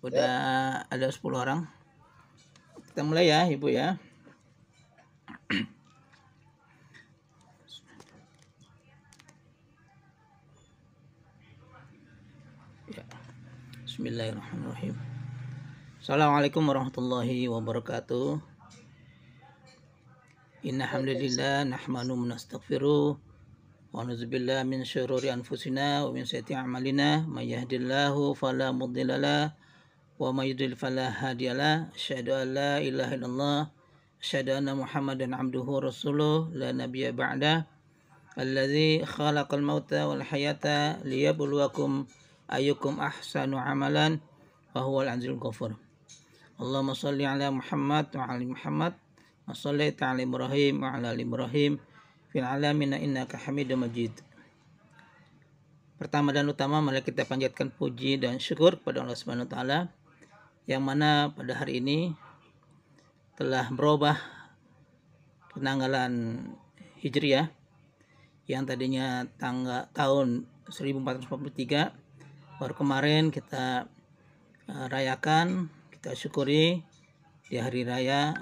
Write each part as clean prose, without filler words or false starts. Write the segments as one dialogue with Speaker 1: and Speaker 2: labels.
Speaker 1: Udah ada 10 orang. Kita mulai ya Ibu ya. Bismillahirrahmanirrahim. Assalamualaikum warahmatullahi wabarakatuh. Inna hamdalillah nahmanu nastaghfiruh wa na'udzubillahi min syururi anfusina wa min sayyiati a'malina may yahdihillahu fala mudhillalah wa may yudlil fala hadiyalah. Asyhadu an la ilaha illallah asyhadu anna Muhammadan abduhu rasuluh la nabiyya ba'da alladzi khalaqal mauta wal hayata liyabluwakum ayyukum ahsanu amalan wa huwal azizul ghafur. Allahumma shalli ala Muhammad wa ali Muhammad wa shallaita ala Ibrahim wa ala ali Ibrahim fil alamin innaka Hamidum Majid. Pertama dan utama mari kita panjatkan puji dan syukur kepada Allah Subhanahu wa taala yang mana pada hari ini telah berubah penanggalan Hijriah yang tadinya tahun 1443 baru kemarin kita rayakan, kita syukuri di hari raya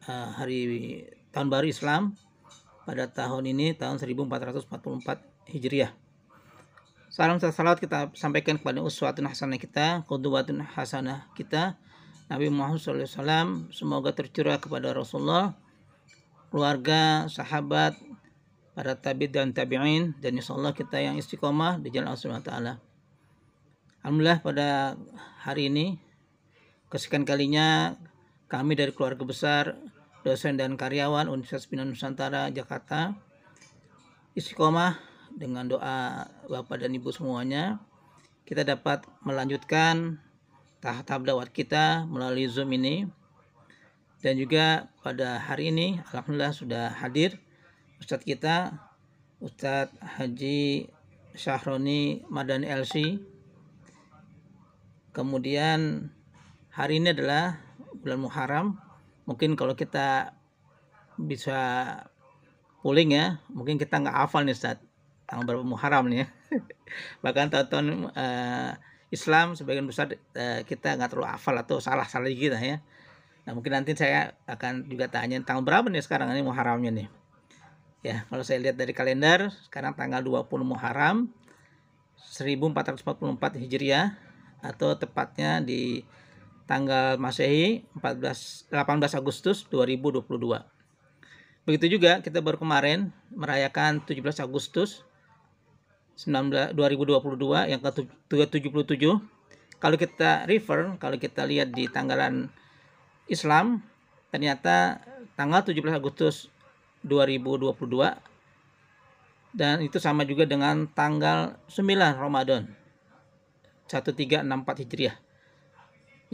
Speaker 1: hari tahun baru Islam pada tahun ini tahun 1444 Hijriah. Salam salawat kita sampaikan kepada uswatun hasanah kita, qudwatun hasanah kita, Nabi Muhammad SAW. Semoga tercurah kepada Rasulullah, keluarga, sahabat, para tabi'in dan tabi'in, dan insyaallah kita yang istiqomah di jalan Allah Subhanahu wa taala. Alhamdulillah pada hari ini kesekian kalinya kami dari keluarga besar dosen dan karyawan Universitas Bina Nusantara Jakarta istiqomah dengan doa Bapak dan Ibu semuanya, kita dapat melanjutkan tahap dakwah kita melalui Zoom ini. Dan juga pada hari ini alhamdulillah sudah hadir Ustadz kita, Ustadz Haji Syahroni Madani LC. Kemudian hari ini adalah bulan Muharram. Mungkin kalau kita bisa pooling ya, mungkin kita nggak hafal nih Ustadz tanggal berapa Muharram nih ya. Bahkan tahun-tahun Islam sebagian besar kita nggak terlalu hafal atau salah gitu ya. Nah mungkin nanti saya akan juga tanya tanggal berapa nih sekarang ini Muharramnya nih. Ya kalau saya lihat dari kalender sekarang tanggal 20 Muharram 1444 Hijriah atau tepatnya di tanggal Masehi 18 Agustus 2022. Begitu juga kita baru kemarin merayakan 17 Agustus 2022 yang ke-77. Kalau kita kalau kita lihat di tanggalan Islam, ternyata tanggal 17 Agustus 2022 dan itu sama juga dengan tanggal 9 Ramadan 1364 Hijriah.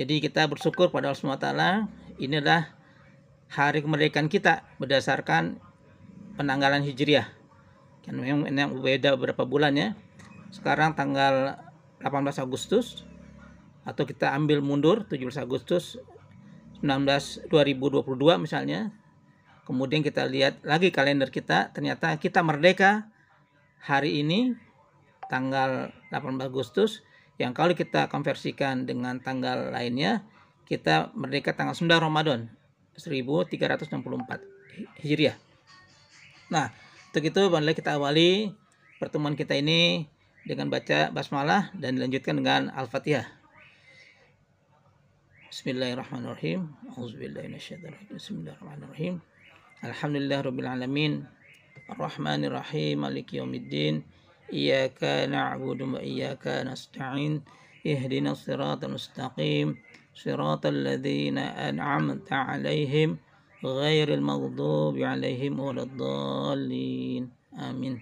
Speaker 1: Jadi kita bersyukur pada Allah SWT, inilah hari kemerdekaan kita berdasarkan penanggalan Hijriah. Kan memang ini beda beberapa bulan ya. Sekarang tanggal 18 Agustus atau kita ambil mundur 17 Agustus 2022 misalnya. Kemudian kita lihat lagi kalender kita, ternyata kita merdeka hari ini tanggal 18 Agustus yang kalau kita konversikan dengan tanggal lainnya kita merdeka tanggal 9 Ramadan 1364 Hijriah. Nah, untuk itu marilah kita awali pertemuan kita ini dengan baca basmalah dan dilanjutkan dengan Al-Fatihah. Bismillahirrahmanirrahim. Auzubillahi minasyaitonirrajim. Bismillahirrahmanirrahim. Alhamdulillahirabbil alamin. Arrahmanirrahim. Maliki yaumiddin. Iyyaka na'budu wa iyyaka nasta'in. Ihdinas siratal mustaqim. Siratal ladzina an'amta 'alaihim ghairil maghdubi 'alaihim waladdallin. Amin.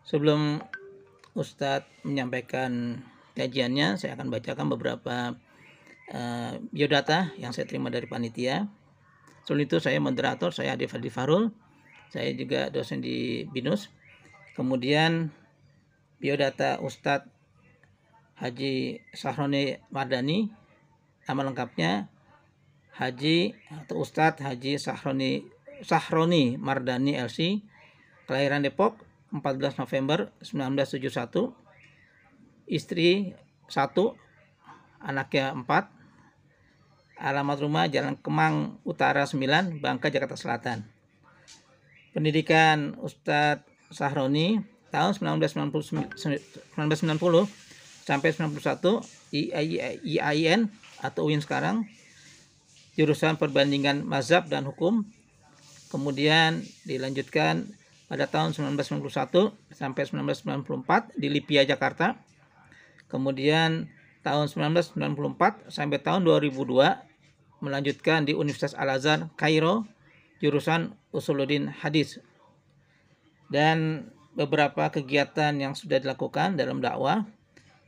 Speaker 1: Sebelum Ustadz menyampaikan kajiannya, saya akan bacakan beberapa biodata yang saya terima dari panitia. Sebelum itu saya moderator, saya Adi Fadli Farul. Saya juga dosen di BINUS. Kemudian biodata Ustadz Haji Syahroni Mardani, nama lengkapnya Haji atau Ustadz Haji Syahroni Mardani LC, kelahiran Depok 14 November 1971, istri 1, anaknya 4, Alamat rumah Jalan Kemang Utara 9, Bangka, Jakarta Selatan. Pendidikan Ustadz Sahroni tahun 1990 sampai 91, IAIN atau UIN sekarang, jurusan perbandingan mazhab dan hukum. Kemudian dilanjutkan pada tahun 1991 sampai 1994 di Lipia, Jakarta. Kemudian tahun 1994 sampai tahun 2002 melanjutkan di Universitas Al-Azhar, Kairo, jurusan Usuluddin Hadis. Dan beberapa kegiatan yang sudah dilakukan dalam dakwah.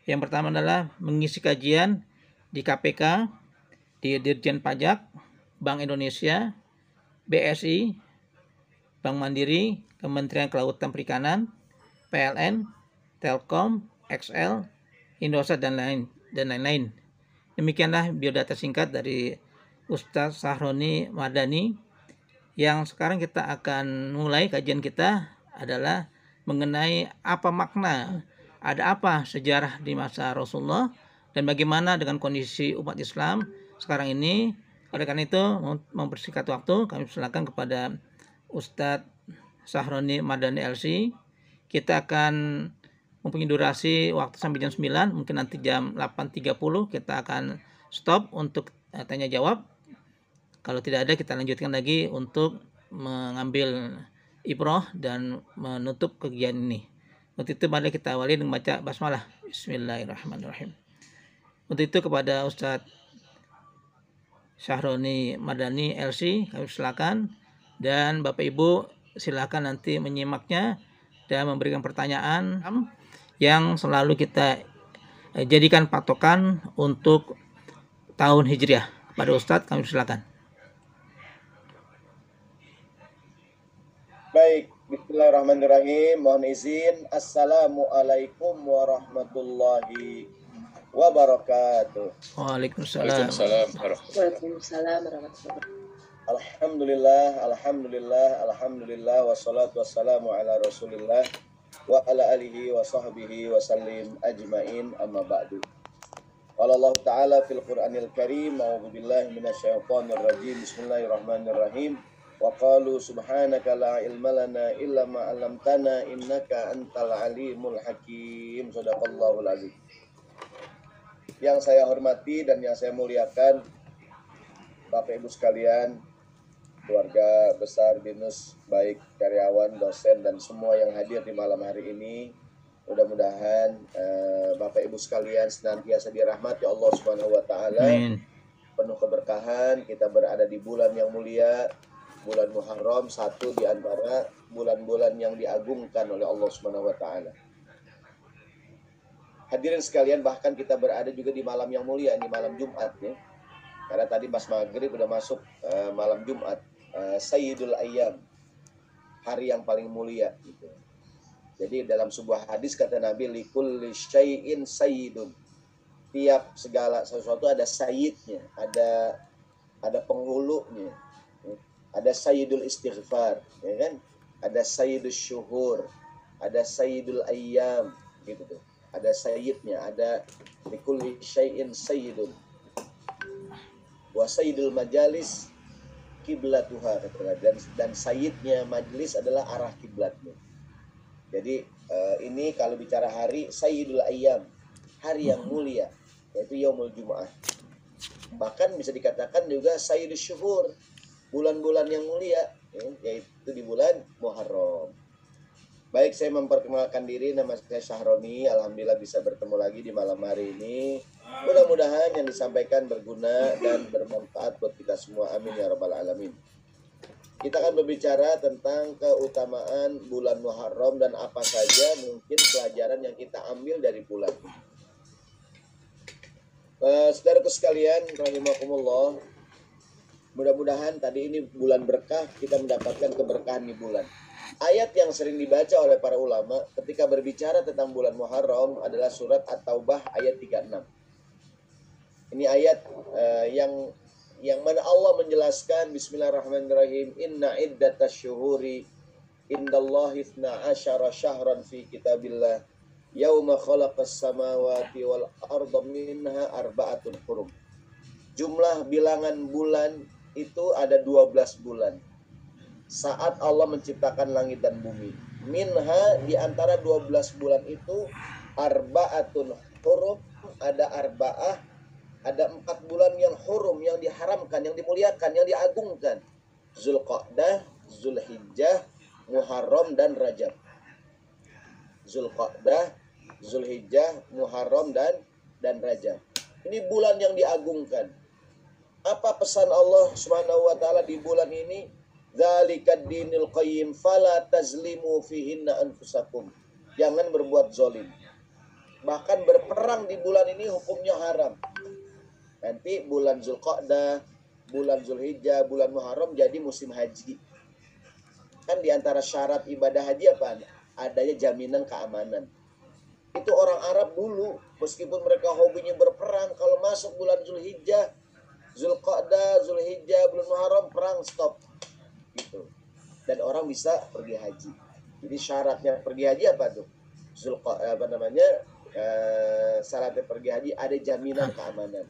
Speaker 1: Yang pertama adalah mengisi kajian di KPK, di Dirjen Pajak, Bank Indonesia, BSI, Bank Mandiri, Kementerian Kelautan Perikanan, PLN, Telkom, XL, Indosat, dan lain-lain. Demikianlah biodata singkat dari Ustadz Sahroni Madani. Yang sekarang kita akan mulai kajian kita adalah mengenai apa makna, ada apa sejarah di masa Rasulullah, dan bagaimana dengan kondisi umat Islam sekarang ini. Oleh karena itu, mempersingkat waktu, kami persilakan kepada Ustadz Sahroni Madani LC. Kita akan mempunyai durasi waktu sampai jam 9, mungkin nanti jam 8.30 kita akan stop untuk tanya jawab. Kalau tidak ada, kita lanjutkan lagi untuk mengambil ibroh dan menutup kegiatan ini. Untuk itu mari kita awali dengan baca basmalah. Bismillahirrahmanirrahim. Untuk itu kepada Ustadz Sahroni Madani LC kami silakan, dan Bapak Ibu silakan nanti menyimaknya dan memberikan pertanyaan yang selalu kita jadikan patokan untuk tahun Hijriah. Pada Ustadz kami silakan.
Speaker 2: Baik, bismillahirrahmanirrahim. Mohon izin. Assalamualaikum warahmatullahi wabarakatuh.
Speaker 1: Waalaikumsalam.
Speaker 3: Waalaikumsalam warahmatullahi wabarakatuh.
Speaker 2: Alhamdulillah, wassalatu wassalamu ala rasulillah wa ala alihi wa sahbihi wa sallim ajmain, amma ba'du. Qala Allah Ta'ala fil Qur'anil Karim, a'udzu billahi minasyaitonir rajim. Bismillahirrahmanirrahim. Wa qalu subhanaka la ilma lana illa ma 'allamtana innaka antal alimul hakim. Shadaqallahul azim. Yang saya hormati dan yang saya muliakan Bapak Ibu sekalian, keluarga besar BINUS, baik karyawan, dosen, dan semua yang hadir di malam hari ini. Mudah-mudahan Bapak Ibu sekalian senantiasa dirahmati Allah Subhanahu wa taala. Penuh keberkahan, kita berada di bulan yang mulia, bulan Muharram, satu di antara bulan-bulan yang diagungkan oleh Allah Subhanahu wa taala. Hadirin sekalian, bahkan kita berada juga di malam yang mulia, ini malam Jumat ya. Karena tadi pas maghrib udah masuk malam Jumat, Sayyidul Ayyam, hari yang paling mulia gitu. Jadi dalam sebuah hadis kata Nabi, likulli syai'in sayyidun. Tiap segala sesuatu ada sayyidnya, ada penghulunya. Ada sayyidul istighfar, ya kan? Ada sayyidul syuhur, ada sayyidul ayyam, gitu tuh. Ada sayyidnya, ada likulli syai'in sayyidun. Wa sayyidul majalis kiblatuha, dan sayyidnya majlis adalah arah kiblatnya. Jadi ini kalau bicara hari sayyidul ayyam, hari yang mulia, yaitu yaumul Jumu'ah. Bahkan bisa dikatakan juga sayyidul syuhur, bulan-bulan yang mulia, yaitu di bulan Muharram. Baik, saya memperkenalkan diri, nama saya Sahroni. Alhamdulillah bisa bertemu lagi di malam hari ini. Mudah-mudahan yang disampaikan berguna dan bermanfaat buat kita semua. Amin ya rabbal alamin. Kita akan berbicara tentang keutamaan bulan Muharram dan apa saja mungkin pelajaran yang kita ambil dari bulan ini. Saudaraku sekalian, rahimakumullah. Mudah-mudahan tadi ini bulan berkah, kita mendapatkan keberkahan di bulan. Ayat yang sering dibaca oleh para ulama ketika berbicara tentang bulan Muharram adalah surat At-Taubah ayat 36. Ini ayat yang mana Allah menjelaskan, Bismillahirrahmanirrahim, Inna iddatash syuhuri indallahi 12 syahran fi kitabillah yauma khalaqas samawati wal arda minha arba'atun hurum. jumlah bilangan bulan itu ada 12 bulan. Saat Allah menciptakan langit dan bumi. Minha, di antara 12 bulan itu arba'atun hurum, ada arba'ah, ada 4 bulan yang hurum, yang diharamkan, yang dimuliakan, yang diagungkan. Zulqa'dah, Zulhijjah, Muharram, dan Rajab. Zulqa'dah, Zulhijjah, Muharram, dan Rajab. Ini bulan yang diagungkan. Apa pesan Allah Subhanahu wa taala di bulan ini? Dzalikad dinul qayyim fala tazlimu fihinna anfusakum. Jangan berbuat zalim. Bahkan berperang di bulan ini hukumnya haram. Nanti bulan Zulqa'dah, bulan Zulhijjah, bulan Muharram jadi musim haji. Kan di antara syarat ibadah haji apa? Adanya jaminan keamanan. Itu orang Arab dulu, meskipun mereka hobinya berperang, kalau masuk bulan Zulhijjah, Zulqa'dah, Zulhijjah, bulan Muharram, perang stop. Gitu. Dan orang bisa pergi haji. Jadi syaratnya pergi haji apa tuh? Syaratnya pergi haji ada jaminan keamanan.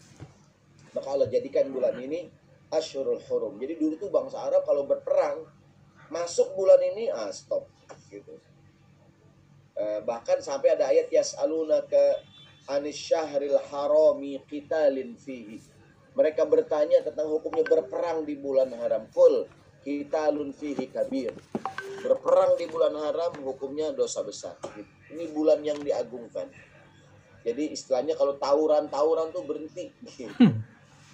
Speaker 2: Maka Allah jadikan bulan ini Asyhurul Hurum. Jadi dulu tuh bangsa Arab kalau berperang masuk bulan ini stop gitu. Bahkan sampai ada ayat yas'alunaka anis syahril harami qitalin fihi. Mereka bertanya tentang hukumnya berperang di bulan haram. Qul qitalun fihi kabir. Berperang di bulan haram hukumnya dosa besar. Ini bulan yang diagungkan. Jadi istilahnya kalau tawuran tuh berhenti.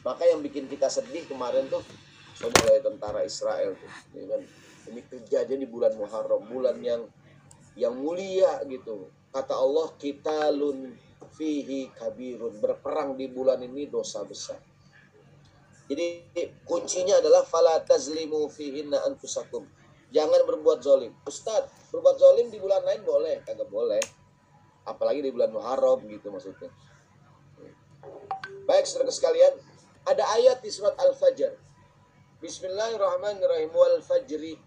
Speaker 2: Maka yang bikin kita sedih kemarin tuh saudara tentara Israel tuh. Ini kejadian di bulan Muharram, bulan yang mulia gitu. Kata Allah, qitalun fihi kabirun. Berperang di bulan ini dosa besar. Jadi kuncinya adalah fala tazlimu fihinna anfusakum. Jangan berbuat zalim. Ustaz, berbuat zalim di bulan lain boleh? Kagak boleh. Apalagi di bulan Muharram gitu maksudnya. Baik saudara sekalian, ada ayat di surat Al-Fajr. Bismillahirrahmanirrahim. Wal fajri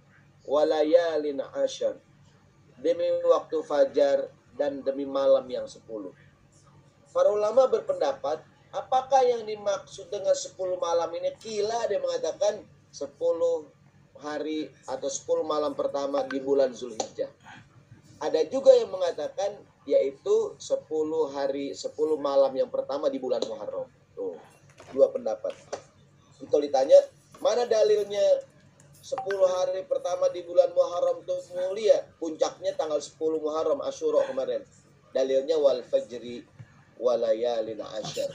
Speaker 2: walayalin ashar. Demi waktu fajar dan demi malam yang 10. Para ulama berpendapat, apakah yang dimaksud dengan 10 malam ini? Kila ada yang mengatakan 10 hari atau 10 malam pertama di bulan Zulhijjah. Ada juga yang mengatakan yaitu 10 hari 10 malam yang pertama di bulan Muharram. Tuh, dua pendapat. Kalau ditanya, mana dalilnya 10 hari pertama di bulan Muharram itu mulia? Puncaknya tanggal 10 Muharram, Asyura kemarin. Dalilnya wal fajri walayalin ashar.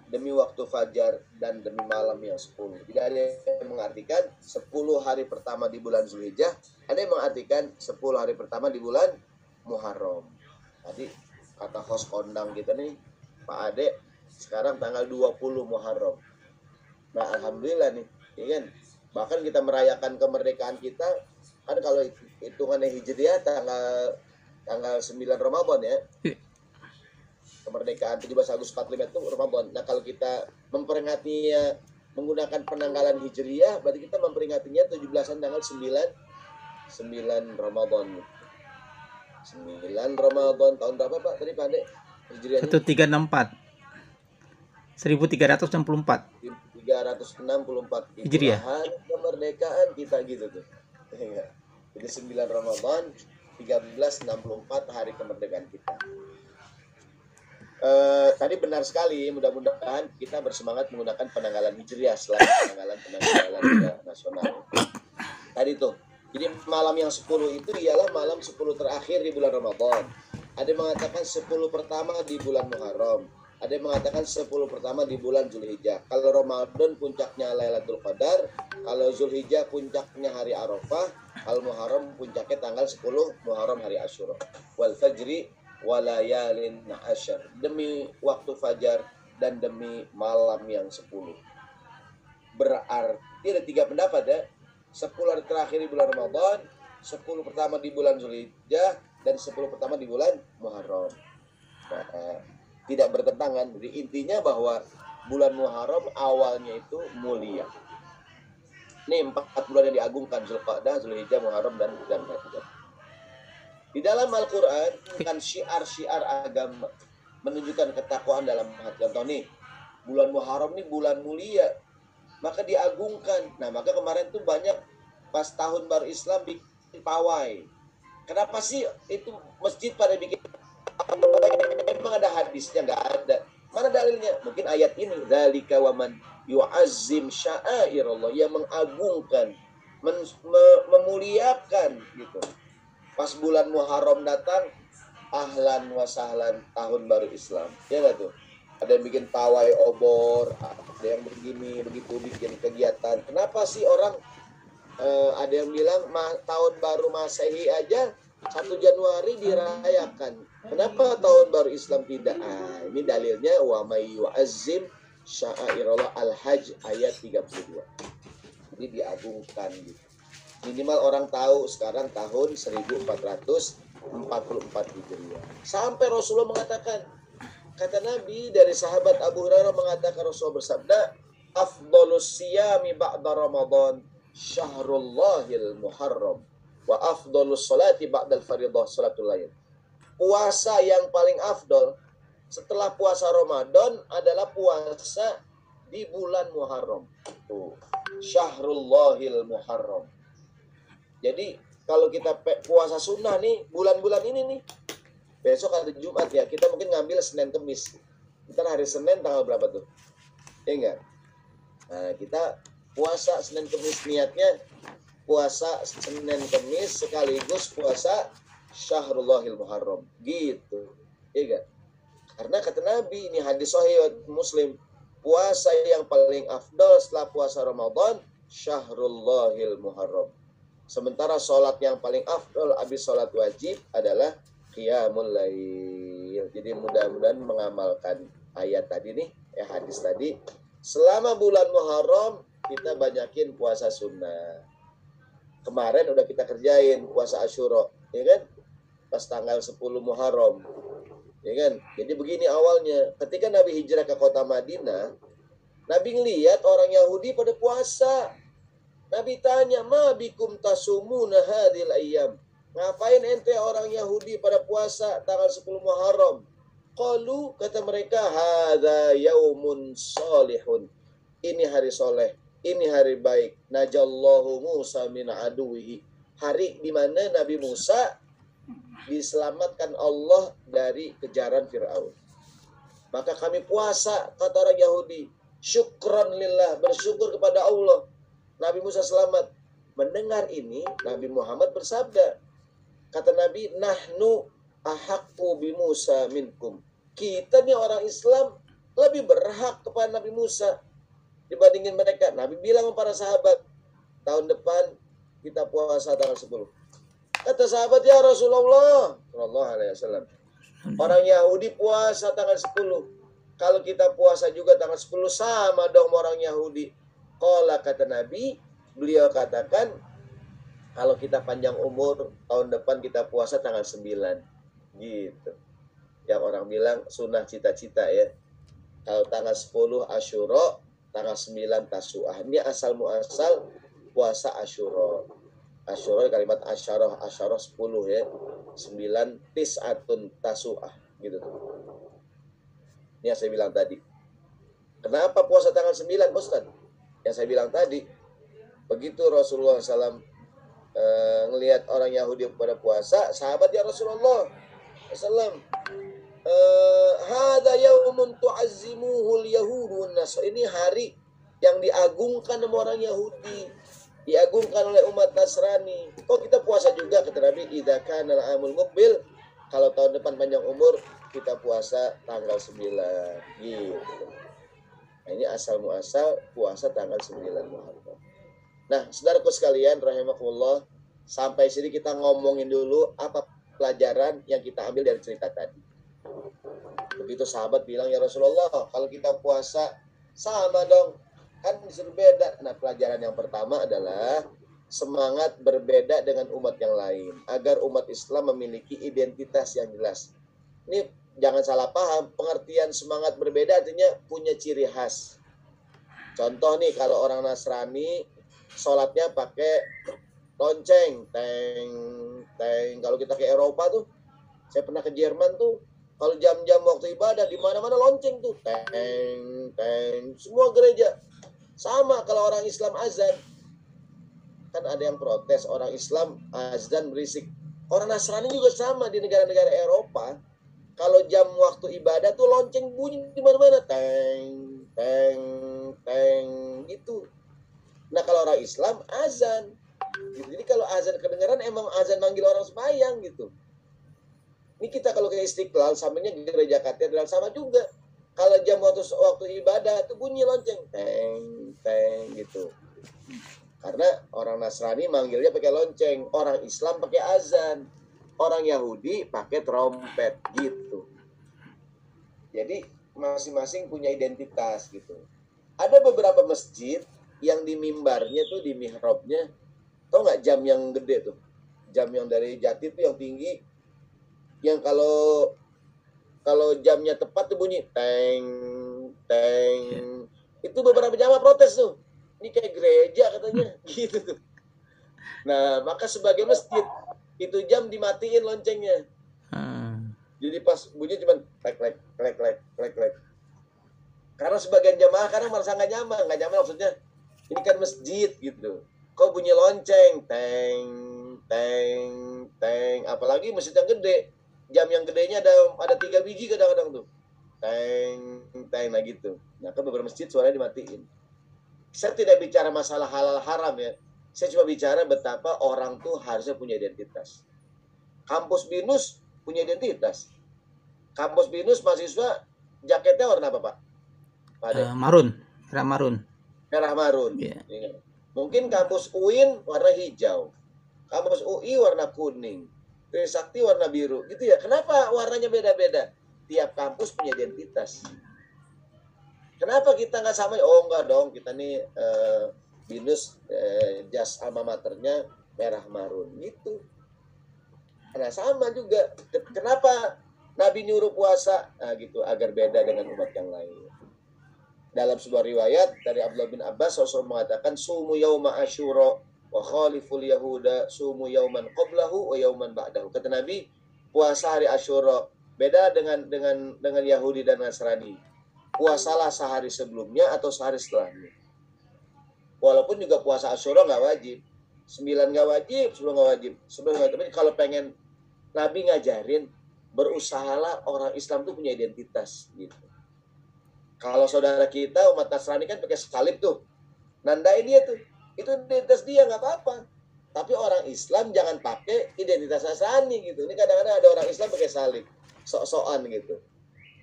Speaker 2: Demi waktu fajar dan demi malam yang 10. Jadi ada yang mengartikan 10 hari pertama di bulan Zulhijjah, ada yang mengartikan 10 hari pertama di bulan Muharram. Tadi kata host kondang kita nih, Pak Ade, sekarang tanggal 20 Muharram. Nah, alhamdulillah nih, ya kan? Bahkan kita merayakan kemerdekaan kita, kan kalau hitungannya Hijriah tanggal 9 Ramadan ya. Kemerdekaan 17 Agustus 45 itu Ramadan. Nah, kalau kita memperingatinya menggunakan penanggalan Hijriah, berarti kita memperingatinya 17-an tanggal 9 Ramadan. 9 Ramadan tahun berapa Pak? Tadi Pak Ade? Hijriahnya
Speaker 1: 1364. 1364.
Speaker 2: 364
Speaker 1: Hijriah.
Speaker 2: Kemerdekaan kita gitu tuh. Jadi 9 Ramadan 1364 hari kemerdekaan kita. Tadi benar sekali, mudah-mudahan kita bersemangat menggunakan penanggalan Hijriah selain penanggalan nasional. Tadi tuh. Jadi malam yang 10 itu ialah malam 10 terakhir di bulan Ramadan. Ada yang mengatakan 10 pertama di bulan Muharram. Ada yang mengatakan 10 pertama di bulan Zulhijjah. Kalau Ramadan puncaknya Lailatul Qadar, kalau Zulhijjah puncaknya hari Arafah, kalau Muharram puncaknya tanggal 10 Muharram hari Asyura. Wal fajri walayalin ashar. Demi waktu fajar dan demi malam yang 10. Berarti ada 3 pendapat ya. 10 hari terakhir di bulan Ramadan, 10 pertama di bulan Zulhijjah, dan 10 pertama di bulan Muharram. Nah, tidak bertentangan. Jadi intinya bahwa bulan Muharram awalnya itu mulia. Ini 4 bulan yang diagungkan, Zulqa'dah, Zulhijjah, Muharram, dan Rajab. Di dalam Al-Quran, kan syiar-syiar agama menunjukkan ketakwaan dalam hati. Contoh nih, Bulan Muharram ini bulan mulia, maka diagungkan. Nah, maka kemarin tuh banyak pas tahun baru Islam bikin pawai. Kenapa sih itu masjid pada bikin pawai? Emang ada hadisnya? Nggak ada. Mana dalilnya? Mungkin ayat ini, dzalika waman yu'azzim sya'airallah, yang mengagungkan, memuliakan gitu. Pas bulan Muharram datang, ahlan wa sahlan tahun baru Islam. Ya nggak tuh? Ada yang bikin pawai obor, ada yang begini, begitu bikin kegiatan. Kenapa sih orang ada yang bilang tahun baru Masehi aja 1 Januari dirayakan. Kenapa tahun baru Islam tidak? Ini dalilnya wa may yu'azzim sya'airallah Al-Hajj ayat 32. Jadi diagungkan gitu. Minimal orang tahu sekarang tahun 1444 Hijriah. Sampai Rasulullah mengatakan, kata Nabi dari sahabat Abu Hurairah mengatakan, Rasulullah bersabda, afdhalus siyami ba'da Ramadan syahrullahil muharram wa afdhalus salati ba'dal fardhah salatul lail. Puasa yang paling afdol setelah puasa Ramadan adalah puasa di bulan Muharram. Tuh, Syahrullahil Muharram. Jadi kalau kita puasa sunnah nih, bulan-bulan ini nih, besok ada Jumat ya, kita mungkin ngambil Senin Kemis. Ntar hari Senin tanggal berapa tuh? Ya enggak? Nah, kita puasa Senin Kemis, niatnya puasa Senin Kemis sekaligus puasa Syahrullahil Muharram. Gitu. Ya enggak? Karena kata Nabi, ini hadis sahih Muslim, puasa yang paling afdal setelah puasa Ramadan Syahrullahil Muharram. Sementara sholat yang paling afdal habis sholat wajib adalah qiyamul lail. Jadi mudah-mudahan mengamalkan ayat tadi nih, hadis tadi. Selama bulan Muharram kita banyakin puasa sunnah. Kemarin udah kita kerjain puasa Asyura, ya kan? Pas tanggal 10 Muharram. Ya kan? Jadi begini awalnya, ketika Nabi hijrah ke kota Madinah, Nabi ngelihat orang Yahudi pada puasa. Nabi tanya, ma bikum tasumuna hadhil ayyam? Ngapain ente orang Yahudi pada puasa tanggal 10 Muharram? Qalu, kata mereka, hadza yaumun salihun. Ini hari soleh, ini hari baik. Najallahu Musa min aduwihi. Hari di mana Nabi Musa diselamatkan Allah dari kejaran Fir'aun. Maka kami puasa, kata orang Yahudi. Syukran lillah, bersyukur kepada Allah. Nabi Musa selamat. Mendengar ini, Nabi Muhammad bersabda. Kata Nabi, nahnu ahaqqu bi Musa minkum. Kita nih orang Islam lebih berhak kepada Nabi Musa dibandingin mereka. Nabi bilang kepada sahabat, tahun depan kita puasa tanggal 10. Kata sahabat, ya Rasulullah sallallahu alaihi wasallam, orang Yahudi puasa tanggal 10. Kalau kita puasa juga tanggal 10 sama dong orang Yahudi. Qala, kata Nabi, beliau katakan, kalau kita panjang umur, tahun depan kita puasa tanggal 9. Gitu. Yang orang bilang sunnah cita-cita ya. Kalau tanggal 10 Asyura, tanggal 9 Tasu'ah. Ini asal muasal puasa Asyura. Asyura kalimat asyarah 10 ya. 9 tis'atun Tasu'ah. Gitu. Ini yang saya bilang tadi. Kenapa puasa tanggal 9, Ustaz? Yang saya bilang tadi, begitu Rasulullah SAW ngelihat orang Yahudi pada puasa, sahabat ya Rasulullah SAW, hadza yaumun tu'azzimuhul yahudun nas. Ini hari yang diagungkan sama orang Yahudi, diagungkan oleh umat Nasrani. Kok kita puasa juga, kata Nabi, idza kana al-amul muqbil, kalau tahun depan panjang umur kita puasa tanggal 9. Gitu. Nah, ini asal muasal puasa tanggal 9 Muharram. Nah, saudaraku sekalian rahimakumullah, sampai sini kita ngomongin dulu apa pelajaran yang kita ambil dari cerita tadi. Begitu sahabat bilang, ya Rasulullah, kalau kita puasa sama dong, kan disuruh beda. Nah, pelajaran yang pertama adalah semangat berbeda dengan umat yang lain, agar umat Islam memiliki identitas yang jelas. Ini jangan salah paham, pengertian semangat berbeda artinya punya ciri khas. Contoh nih, kalau orang Nasrani sholatnya pakai lonceng, teng. Kalau kita ke Eropa tuh, saya pernah ke Jerman tuh, Kalau jam-jam waktu ibadah di mana-mana lonceng tuh, teng teng, semua gereja. Sama kalau orang Islam azan, kan ada yang protes orang Islam azan berisik. Orang Nasrani juga sama di negara-negara Eropa. Kalau jam waktu ibadah tuh lonceng bunyi di mana-mana, teng teng teng gitu. Nah kalau orang Islam azan gitu. Jadi kalau azan kedengaran emang azan manggil orang sembahyang gitu. Ini kita kalau ke Istiqlal sampingnya gereja katedral sama juga. Kalau jam waktu ibadah tuh bunyi lonceng teng teng gitu. Karena orang Nasrani manggilnya pakai lonceng, orang Islam pakai azan, orang Yahudi pakai trompet gitu. Jadi masing-masing punya identitas gitu. Ada beberapa masjid yang di mimbarnya tuh, di mihrabnya, tau nggak jam yang gede tuh, jam yang dari jati tuh yang tinggi, yang kalau jamnya tepat tuh bunyi teng teng. Itu beberapa jamaah protes tuh, ini kayak gereja katanya gitu tuh. Nah maka sebagai masjid itu jam dimatiin loncengnya. Jadi pas bunyi cuma klek klek klek klek klek klek. Karena sebagian jamaah kadang merasa nggak nyaman maksudnya ini kan masjid gitu. Kok bunyi lonceng teng teng teng, apalagi masjid yang gede, jam yang gedenya ada 3 biji kadang-kadang tuh teng teng nah gitu. Nah kan beberapa masjid suaranya dimatiin. Saya tidak bicara masalah halal haram ya, saya cuma bicara betapa orang tuh harusnya punya identitas. Kampus BINUS punya identitas. Kampus BINUS mahasiswa jaketnya warna apa Pak?
Speaker 1: Marun, merah marun.
Speaker 2: Merah marun.
Speaker 1: Yeah.
Speaker 2: Mungkin kampus UIN warna hijau, kampus UI warna kuning, Trisakti warna biru, gitu ya. Kenapa warnanya beda-beda? Tiap kampus punya identitas. Kenapa kita nggak sama? Oh enggak dong, kita nih BINUS jas alma maternya merah marun, gitu. Nah sama juga. Kenapa Nabi nyuruh puasa? Nah gitu, agar beda dengan umat yang lain. Dalam sebuah riwayat dari Abdullah bin Abbas, Rasulullah mengatakan sumu yauma asyura wa khaliful yahuda sumu yauman qablahu wa yauman ba'dahu. Kata Nabi, puasa hari Asyura beda dengan Yahudi dan Nasrani. Puasalah sehari sebelumnya atau sehari setelahnya. Walaupun juga puasa Asyura nggak wajib, 9 nggak wajib, 10 nggak wajib. Tapi kalau pengen Nabi ngajarin, berusahalah orang Islam tuh punya identitas gitu. Kalau saudara kita umat Nasrani kan pakai salib tuh, nandain dia tuh, itu identitas dia nggak apa-apa. Tapi orang Islam jangan pakai identitas Nasrani gitu. Ini kadang-kadang ada orang Islam pakai salib, sok-sokan gitu.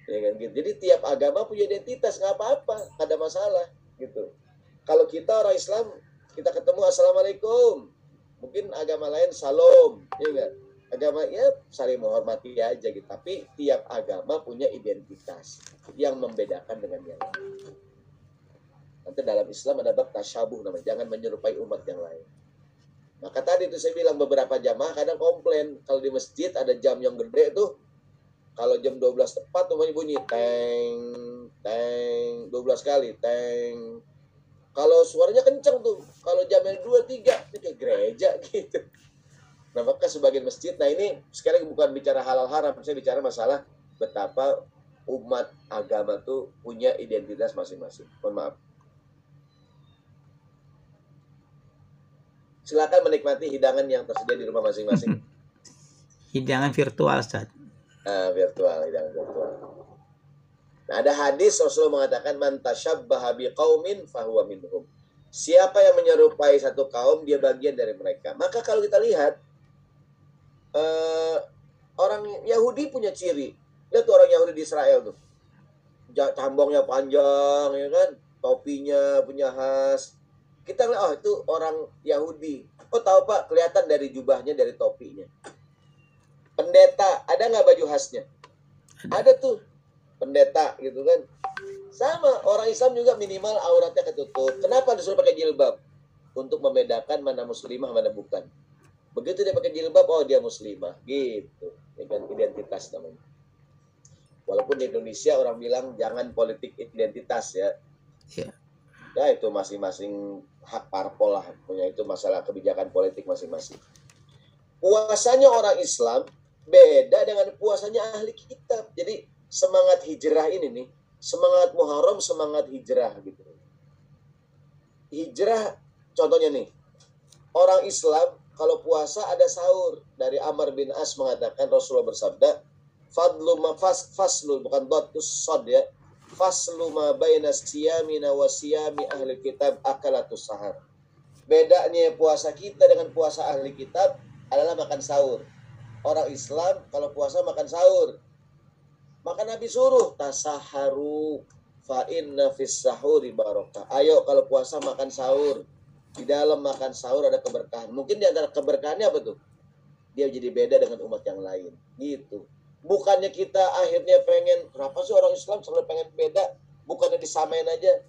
Speaker 2: Ya kan gitu. Jadi tiap agama punya identitas, nggak apa-apa, nggak ada masalah gitu. Kalau kita orang Islam, kita ketemu assalamualaikum, mungkin agama lain salam, ya kan? Agama ya saling menghormati aja gitu. Tapi tiap agama punya identitas yang membedakan dengan yang lain. Nanti dalam Islam ada bab tasyabuh namanya, jangan menyerupai umat yang lain. Maka tadi itu saya bilang beberapa jamaah kadang komplain kalau di masjid ada jam yang gede tuh, kalau jam 12 tepat tuh bunyi teng teng 12 kali teng. Kalau suaranya kenceng tuh, kalau jamnya 2 3 ini kayak gereja gitu. Nah maka sebagian masjid, nah ini sekarang bukan bicara halal haram, saya bicara masalah betapa umat agama tuh punya identitas masing-masing. Mohon maaf. Silakan menikmati hidangan yang tersedia di rumah masing-masing.
Speaker 1: Hidangan virtual, Ustaz.
Speaker 2: Hidangan virtual. Nah, ada hadis Rasulullah mengatakan man tasyabbaha biqaumin fahuwa minhum. Siapa yang menyerupai satu kaum, dia bagian dari mereka. Maka kalau kita lihat orang Yahudi punya ciri. Lihat tuh orang Yahudi di Israel tuh. Cambongnya panjang ya kan, topinya punya khas. Kita lihat, oh itu orang Yahudi. Oh tahu Pak, kelihatan dari jubahnya, dari topinya. Pendeta, ada nggak baju khasnya? Ada tuh, pendeta gitu kan. Sama, orang Islam juga minimal auratnya ketutup. Kenapa disuruh pakai jilbab? Untuk membedakan mana muslimah, mana bukan. Begitu dia pakai jilbab, oh dia muslimah, gitu. Dengan identitas namanya. Walaupun di Indonesia orang bilang jangan politik identitas ya.
Speaker 1: Yeah.
Speaker 2: Ya itu masing-masing hak parpol lah, punya itu masalah kebijakan politik masing-masing. Puasanya orang Islam beda dengan puasanya ahli kitab. Jadi semangat hijrah ini nih, semangat Muharram, semangat hijrah gitu. Hijrah contohnya nih, orang Islam kalau puasa ada sahur. Dari Amr bin As mengatakan, Rasulullah bersabda, fadlu ma faslu, bukan dotus sod ya, faslu ma baina siyamina wa siyami ahli kitab akalatus sahar. Bedanya puasa kita dengan puasa ahli kitab adalah makan sahur. Orang Islam kalau puasa makan sahur. Maka Nabi suruh tasaharu fa inna fis sahuri barokah. Ayo kalau puasa makan sahur. Di dalam makan sahur ada keberkahan. Mungkin di antara keberkahannya apa tuh? Dia jadi beda dengan umat yang lain. Gitu. Bukannya kita akhirnya pengen, kenapa sih orang Islam selalu pengen beda? Bukannya disamain aja.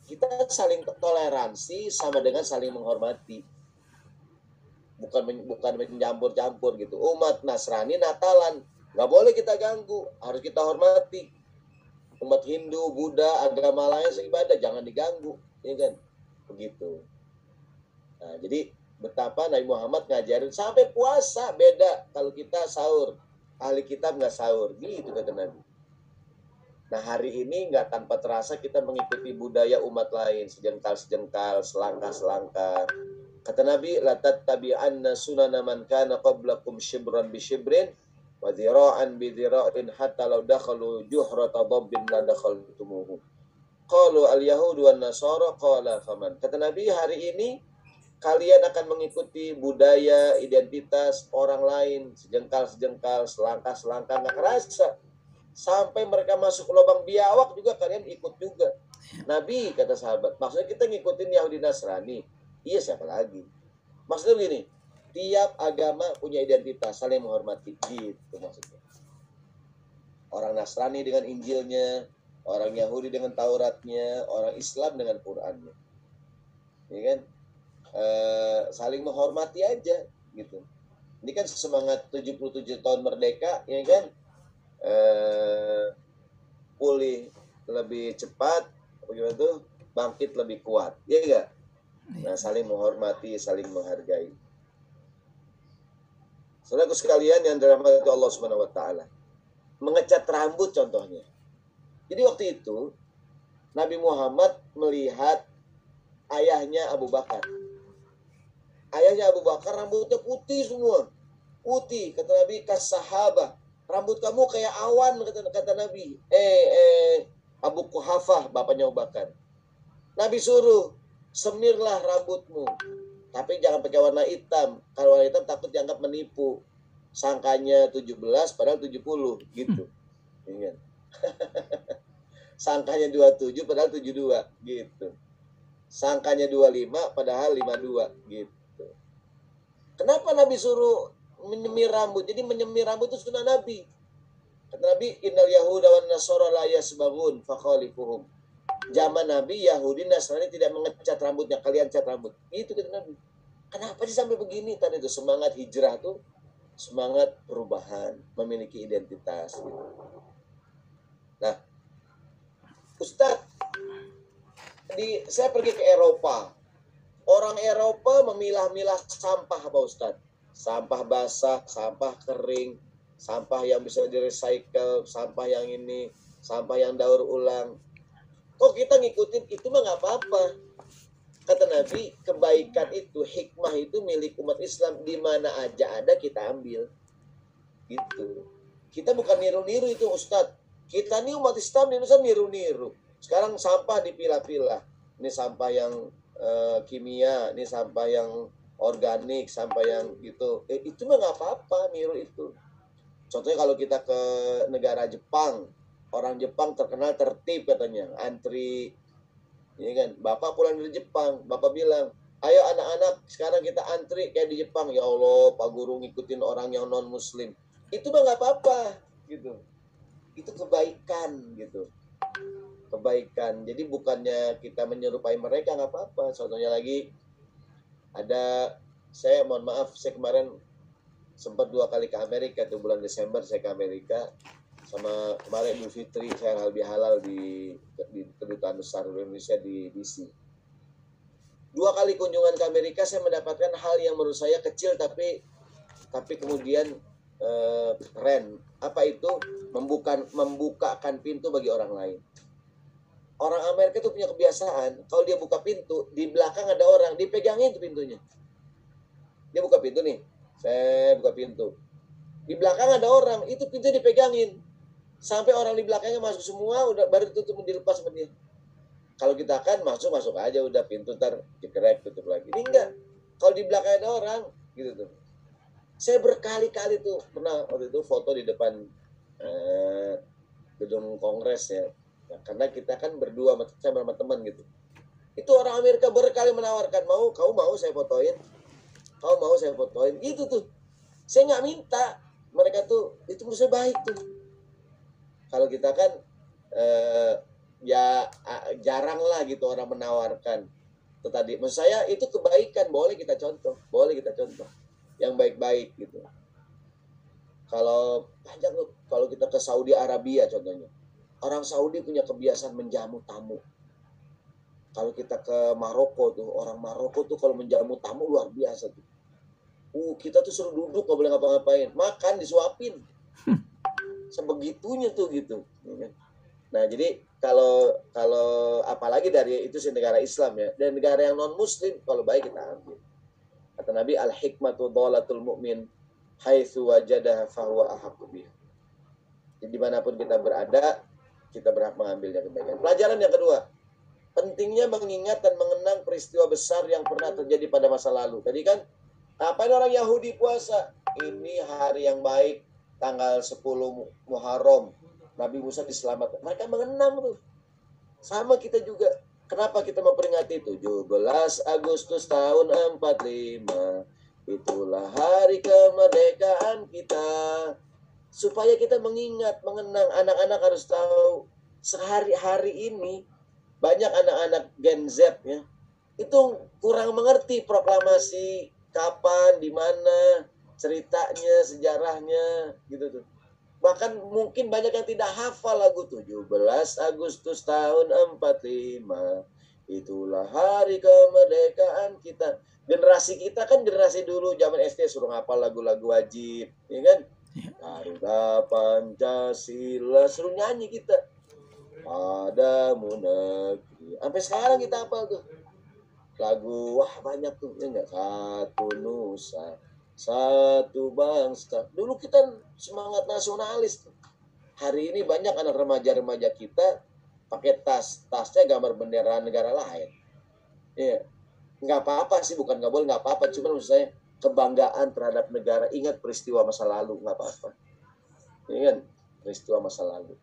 Speaker 2: Kita saling toleransi sama dengan saling menghormati. Bukan mencampur-campur gitu. Umat Nasrani Natalan, nggak boleh kita ganggu, harus kita hormati. Umat Hindu, Buddha, agama lain seibadah, jangan diganggu, ya kan? Begitu. Nah, jadi betapa Nabi Muhammad ngajarin sampai puasa beda. Kalau kita sahur, ahli kitab nggak sahur, gitu kata Nabi. Nah, hari ini nggak tanpa terasa kita mengikuti budaya umat lain, sejengkal-sejengkal, selangkah-selangkah. Kata Nabi, la tattabi'anna sunana man kana qablakum shibran bi shibrin wa dhira'an bi dhira'in hatta law dakhalu juhrata dhabbin la dakhaltumuhu. Qalu al-yahudu wan nasara qala faman. Kata Nabi, hari ini kalian akan mengikuti budaya, identitas orang lain, sejengkal-sejengkal, selangkah-selangkah, nggak kerasa. Sampai mereka masuk lubang biawak juga kalian ikut juga. Nabi kata sahabat, maksudnya kita ngikutin Yahudi Nasrani. Iya, siapa lagi? Maksudnya begini, tiap agama punya identitas, saling menghormati, gitu maksudnya. Orang Nasrani dengan Injilnya, orang Yahudi dengan Tauratnya, orang Islam dengan Qurannya. Ya kan? Saling menghormati aja gitu. Ini kan semangat 77 tahun merdeka, ya kan? Pulih lebih cepat, bagaimana tuh? Bangkit lebih kuat, ya enggak? Nah, saling menghormati, saling menghargai. Saudaraku sekalian yang dirahmati Allah Subhanahu wa taala. Mengecat rambut contohnya. Jadi waktu itu Nabi Muhammad melihat ayahnya Abu Bakar. Ayahnya Abu Bakar rambutnya putih semua. Putih, kata Nabi, kas-sahabah. Rambut kamu kayak awan, kata Nabi. Abu Quhafah, bapaknya Abu Bakar. Nabi suruh, semirlah rambutmu. Tapi jangan pakai warna hitam. Kalau warna hitam takut dianggap menipu. Sangkanya 17 padahal 70 gitu. Ingat. Sangkanya 27 padahal 72 gitu. Sangkanya 25 padahal 52 gitu. Kenapa Nabi suruh menyemir rambut? Jadi menyemir rambut itu sunnah Nabi. Kata Nabi, innal yahuda wan nasara la yasbaghun fakhalifuhum. Zaman Nabi, Yahudi, Nasrani tidak mengecat rambutnya, kalian cat rambut. Itu kata Nabi. Kenapa sih sampai begini? Tadi itu semangat hijrah tuh, semangat perubahan, memiliki identitas. Gitu. Nah, Ustadz, saya pergi ke Eropa. Orang Eropa memilah-milah sampah, Pak Ustadz. Sampah basah, sampah kering, sampah yang bisa di-recycle, sampah yang ini, sampah yang daur ulang. Kok kita ngikutin itu mah nggak apa-apa. Kata Nabi, kebaikan itu, hikmah itu milik umat Islam. Di mana aja ada kita ambil. Gitu. Kita bukan niru-niru itu Ustadz. Kita nih umat Islam di Indonesia niru-niru. Sekarang sampah dipilah-pilah. Ini sampah yang kimia, ini sampah yang organik, sampah yang gitu. Itu mah nggak apa-apa niru itu. Contohnya kalau kita ke negara Jepang, orang Jepang terkenal tertib katanya, antri, ya kan? Bapak pulang dari Jepang, bapak bilang, ayo anak-anak sekarang kita antri kayak di Jepang. Ya Allah, Pak Guru ngikutin orang yang non Muslim. Itu mah nggak apa-apa, gitu. Itu kebaikan, gitu. Kebaikan. Jadi bukannya kita menyerupai mereka, nggak apa-apa. Contohnya lagi, saya mohon maaf, saya kemarin sempat 2 kali ke Amerika tuh, bulan Desember saya ke Amerika. Sama kemarin Idul Fitri saya halal di kedutaan besar Indonesia di DC. 2 kali kunjungan ke Amerika saya mendapatkan hal yang menurut saya kecil tapi kemudian keren. Apa itu? Membukakan pintu bagi orang lain. Orang Amerika itu punya kebiasaan, kalau dia buka pintu, di belakang ada orang, dipegangin tuh pintunya. Dia buka pintu nih, saya buka pintu. Di belakang ada orang, itu pintu dipegangin. Sampai orang di belakangnya masuk semua, udah baru tutup, dilepas sama dia. Kalau kita kan masuk aja, udah pintu ntar dikerek, tutup lagi. Ini enggak. Kalau di belakang ada orang, gitu tuh. Saya berkali-kali tuh pernah waktu itu foto di depan gedung kongres ya. Nah, karena kita kan berdua sama teman gitu. Itu orang Amerika berkali menawarkan, kamu mau saya fotoin, kamu mau saya fotoin, gitu tuh. Saya nggak minta, mereka tuh itu menurut saya baik tuh. Kalau kita kan ya jarang lah gitu orang menawarkan. Itu tadi, maksud saya itu kebaikan, boleh kita contoh yang baik-baik gitu. Kalau banyak loh, kalau kita ke Saudi Arabia contohnya, orang Saudi punya kebiasaan menjamu tamu. Kalau kita ke Maroko tuh, orang Maroko tuh kalau menjamu tamu luar biasa tuh. Kita tuh suruh duduk, nggak boleh ngapa-ngapain, makan disuapin, sebegitunya tuh gitu. Nah jadi kalau apalagi dari itu sih negara Islam ya, dan negara yang non Muslim kalau baik kita ambil. Kata Nabi, al-hikmatu dhalatul mu'min haitsu wajadaha fahuwa ahaqqu biha. Jadi dimanapun kita berada, kita berhak mengambilnya kebaikan. Pelajaran yang kedua, pentingnya mengingat dan mengenang peristiwa besar yang pernah terjadi pada masa lalu. Tadi kan, apa orang Yahudi puasa? Ini hari yang baik, tanggal 10 Muharram, Nabi Musa diselamatkan. Mereka mengenang tuh. Sama kita juga. Kenapa kita memperingati 17 Agustus tahun 45? Itulah hari kemerdekaan kita. Supaya kita mengingat, mengenang. Anak-anak harus tahu, sehari-hari ini banyak anak-anak Gen Z ya, itu kurang mengerti proklamasi kapan, di mana, ceritanya, sejarahnya gitu tuh. Bahkan mungkin banyak yang tidak hafal lagu 17 Agustus tahun 45. Itulah hari kemerdekaan kita. Generasi kita kan generasi dulu zaman SD suruh ngapal lagu-lagu wajib, ya kan? Garuda Pancasila suruh nyanyi kita. Padamu negeri. Sampai sekarang kita hafal tuh. Lagu wah banyak tuh, ya enggak? Satu nusa, satu bangsa. Dulu kita semangat nasionalis tuh. Hari ini banyak anak remaja-remaja kita pakai tasnya gambar bendera negara lain. Iya. Nggak apa-apa sih, bukan nggak boleh, nggak apa-apa. Cuma maksud saya kebanggaan terhadap negara, ingat peristiwa masa lalu, nggak apa-apa. Ingat peristiwa masa lalu.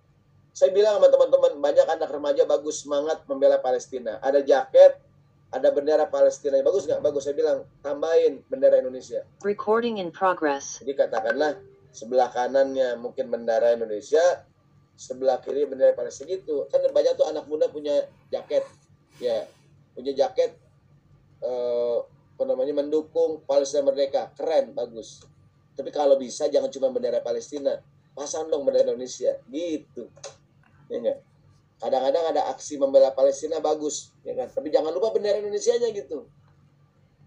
Speaker 2: Saya bilang sama teman-teman, banyak anak remaja bagus, semangat membela Palestina. Ada jaket, ada bendera Palestina. Bagus nggak? Bagus. Saya bilang, tambahin bendera Indonesia.
Speaker 4: Recording in progress.
Speaker 2: Jadi katakanlah, sebelah kanannya mungkin bendera Indonesia, sebelah kiri bendera Palestina gitu. Kan banyak tuh anak muda punya jaket. Ya, punya jaket mendukung Palestina merdeka. Keren, bagus. Tapi kalau bisa jangan cuma bendera Palestina, pasang dong bendera Indonesia. Gitu. Ya enggak? Kadang-kadang ada aksi membela Palestina, bagus, ya kan? Tapi jangan lupa bendera Indonesianya gitu.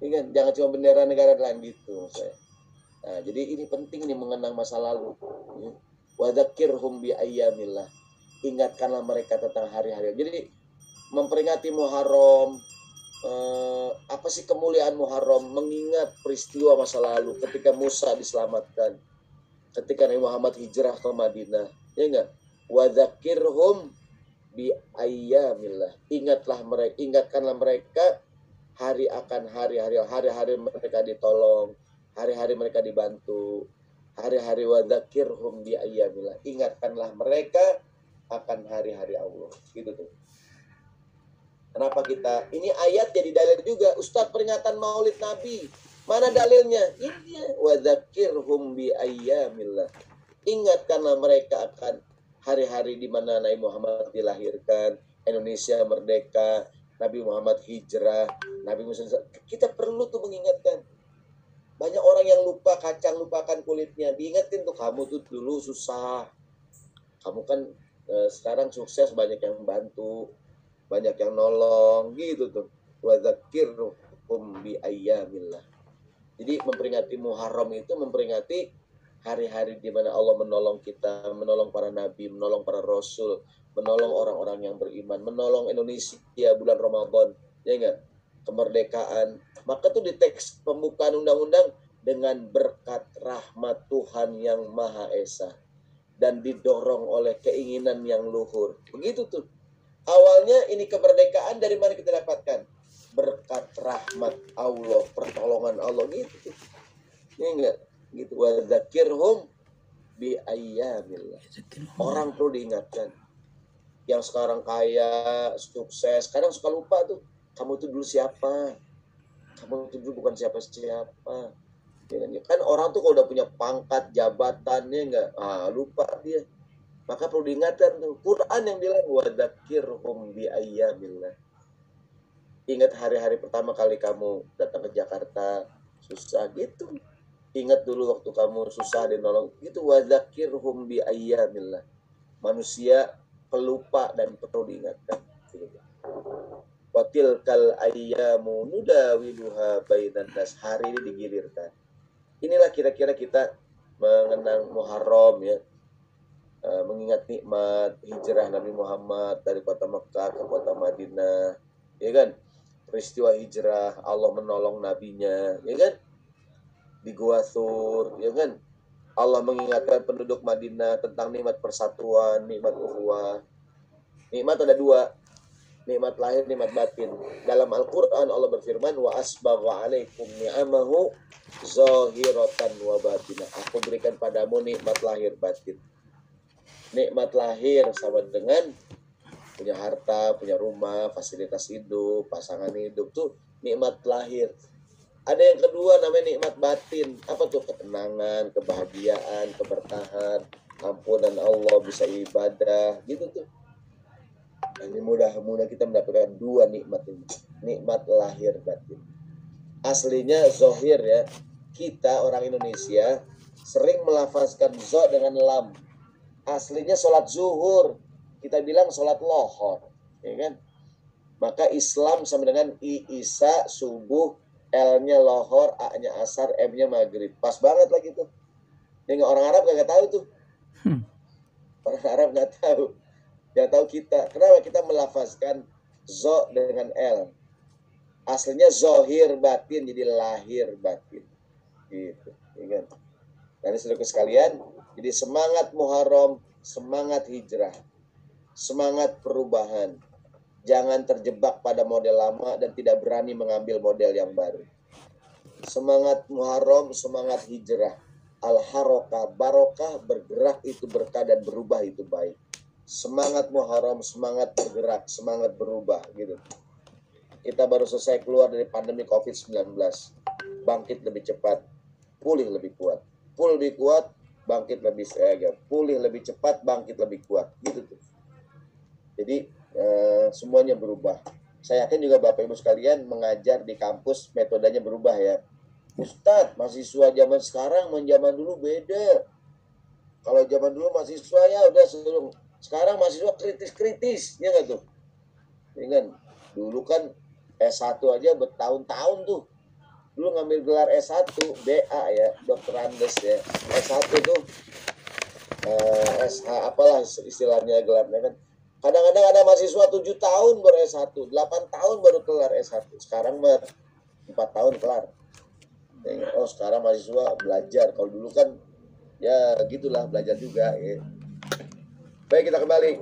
Speaker 2: Ya kan? Jangan cuma bendera negara lain gitu, saya. Nah, jadi ini penting nih mengenang masa lalu. Wa dzakirhum bi ayyamillah. Ingatkanlah mereka tentang hari-hari. Jadi memperingati Muharram, apa sih kemuliaan Muharram? Mengingat peristiwa masa lalu ketika Musa diselamatkan, ketika Nabi Muhammad hijrah ke Madinah, ya enggak? Wa dzakirhum bi ayyamillah. Ingatkanlah mereka hari akan hari-hari mereka ditolong, hari-hari mereka dibantu, hari-hari wa dzakirhum bi ayyamillah. Ingatkanlah mereka akan hari-hari Allah. Gitu tuh. Kenapa kita? Ini ayat jadi dalil juga. Ustaz, peringatan Maulid Nabi. Mana dalilnya? Ini wa dzakirhum bi ayyamillah. Ingatkanlah mereka akan hari-hari di mana Nabi Muhammad dilahirkan, Indonesia merdeka, Nabi Muhammad hijrah, Nabi Musa. Kita perlu tuh mengingatkan. Banyak orang yang lupa kacang, lupakan kulitnya. Diingetin tuh, kamu tuh dulu susah. Kamu kan sekarang sukses, banyak yang membantu, banyak yang nolong, gitu tuh. Wa dzakirhum bi ayyamillah. Jadi memperingati Muharram itu memperingati hari-hari di mana Allah menolong kita, menolong para nabi, menolong para rasul, menolong orang-orang yang beriman, menolong Indonesia bulan Ramadan, ya enggak? Kemerdekaan. Maka tuh di teks pembukaan undang-undang dengan berkat rahmat Tuhan yang Maha Esa dan didorong oleh keinginan yang luhur. Begitu tuh. Awalnya ini kemerdekaan dari mana kita dapatkan? Berkat rahmat Allah, pertolongan Allah gitu. Ya enggak? Gitu. Wa dzakirhum bi ayyamillah. Orang perlu diingatkan. Yang sekarang kaya, sukses, kadang suka lupa tuh. Kamu tuh dulu siapa? Kamu tuh dulu bukan siapa-siapa. Kan orang tuh kalau udah punya pangkat, jabatannya enggak, lupa dia. Maka perlu diingatkan tuh. Quran yang bilang wa dzakirhum bi ayyamillah. Ingat hari-hari pertama kali kamu datang ke Jakarta, susah gitu. Ingat dulu waktu kamu susah dinolong. Itu wa dzakirhum bi ayyamillah. Manusia pelupa dan perlu diingatkan. Watil kal ayyamu nudawiluha bainan nas. Hari ini digilirkan. Inilah kira-kira kita mengenang Muharram ya. Mengingat nikmat hijrah Nabi Muhammad dari kota Mekah ke kota Madinah, ya kan? Peristiwa hijrah, Allah menolong nabinya, ya kan? Di Gua Tsur, ya kan? Allah mengingatkan penduduk Madinah tentang nikmat persatuan, nikmat ukhuwah. Nikmat ada dua, nikmat lahir, nikmat batin. Dalam Al-Quran Allah berfirman, wa asbagha alaikum ni'amahu zahiratan wa batinah. Aku berikan padamu nikmat lahir batin. Nikmat lahir sama dengan punya harta, punya rumah, fasilitas hidup, pasangan hidup tuh nikmat lahir. Ada yang kedua namanya nikmat batin. Apa tuh? Ketenangan, kebahagiaan, keberkahan, ampunan Allah, bisa ibadah, gitu tuh. Ini mudah-mudahan kita mendapatkan dua nikmat ini. Nikmat lahir batin. Aslinya zohir ya. Kita orang Indonesia sering melafazkan zo dengan lam. Aslinya sholat zuhur, kita bilang sholat lohor, ya kan? Maka Islam sama dengan isya subuh, L-nya lohor, A-nya asar, M-nya maghrib. Pas banget lagi tuh. Dengan orang Arab nggak tahu tuh. Orang Arab nggak tahu. Yang tahu kita. Kenapa kita melafazkan zo dengan L? Aslinya zohir batin, jadi lahir batin. Gitu, ya kan? Dan saudara sekalian, jadi semangat Muharram, semangat hijrah, semangat perubahan. Jangan terjebak pada model lama dan tidak berani mengambil model yang baru. Semangat Muharram, semangat hijrah. Al-harokah, barokah, bergerak itu berkah dan berubah itu baik. Semangat Muharram, semangat bergerak, semangat berubah gitu. Kita baru selesai keluar dari pandemi COVID-19. Bangkit lebih cepat, pulih lebih kuat. Pulih lebih kuat, bangkit lebih pulih lebih cepat, bangkit lebih kuat, gitu tuh. Jadi semuanya berubah. Saya yakin juga Bapak Ibu sekalian mengajar di kampus metodenya berubah ya. Ustadz, mahasiswa zaman sekarang sama zaman dulu beda. Kalau zaman dulu mahasiswa ya udah sekarang mahasiswa kritis-kritis, ya nggak tuh? Ya kan? Dulu kan S1 aja bertahun-tahun tuh. Dulu ngambil gelar S1, BA ya, Dr. Andes ya. S1 tuh SH apalah istilahnya gelarnya kan. Kadang-kadang ada mahasiswa 7 tahun baru S1, 8 tahun baru kelar S1. Sekarang 4 tahun kelar. Oh, sekarang mahasiswa belajar. Kalau dulu kan ya gitulah, belajar juga ya. Baik, kita kembali.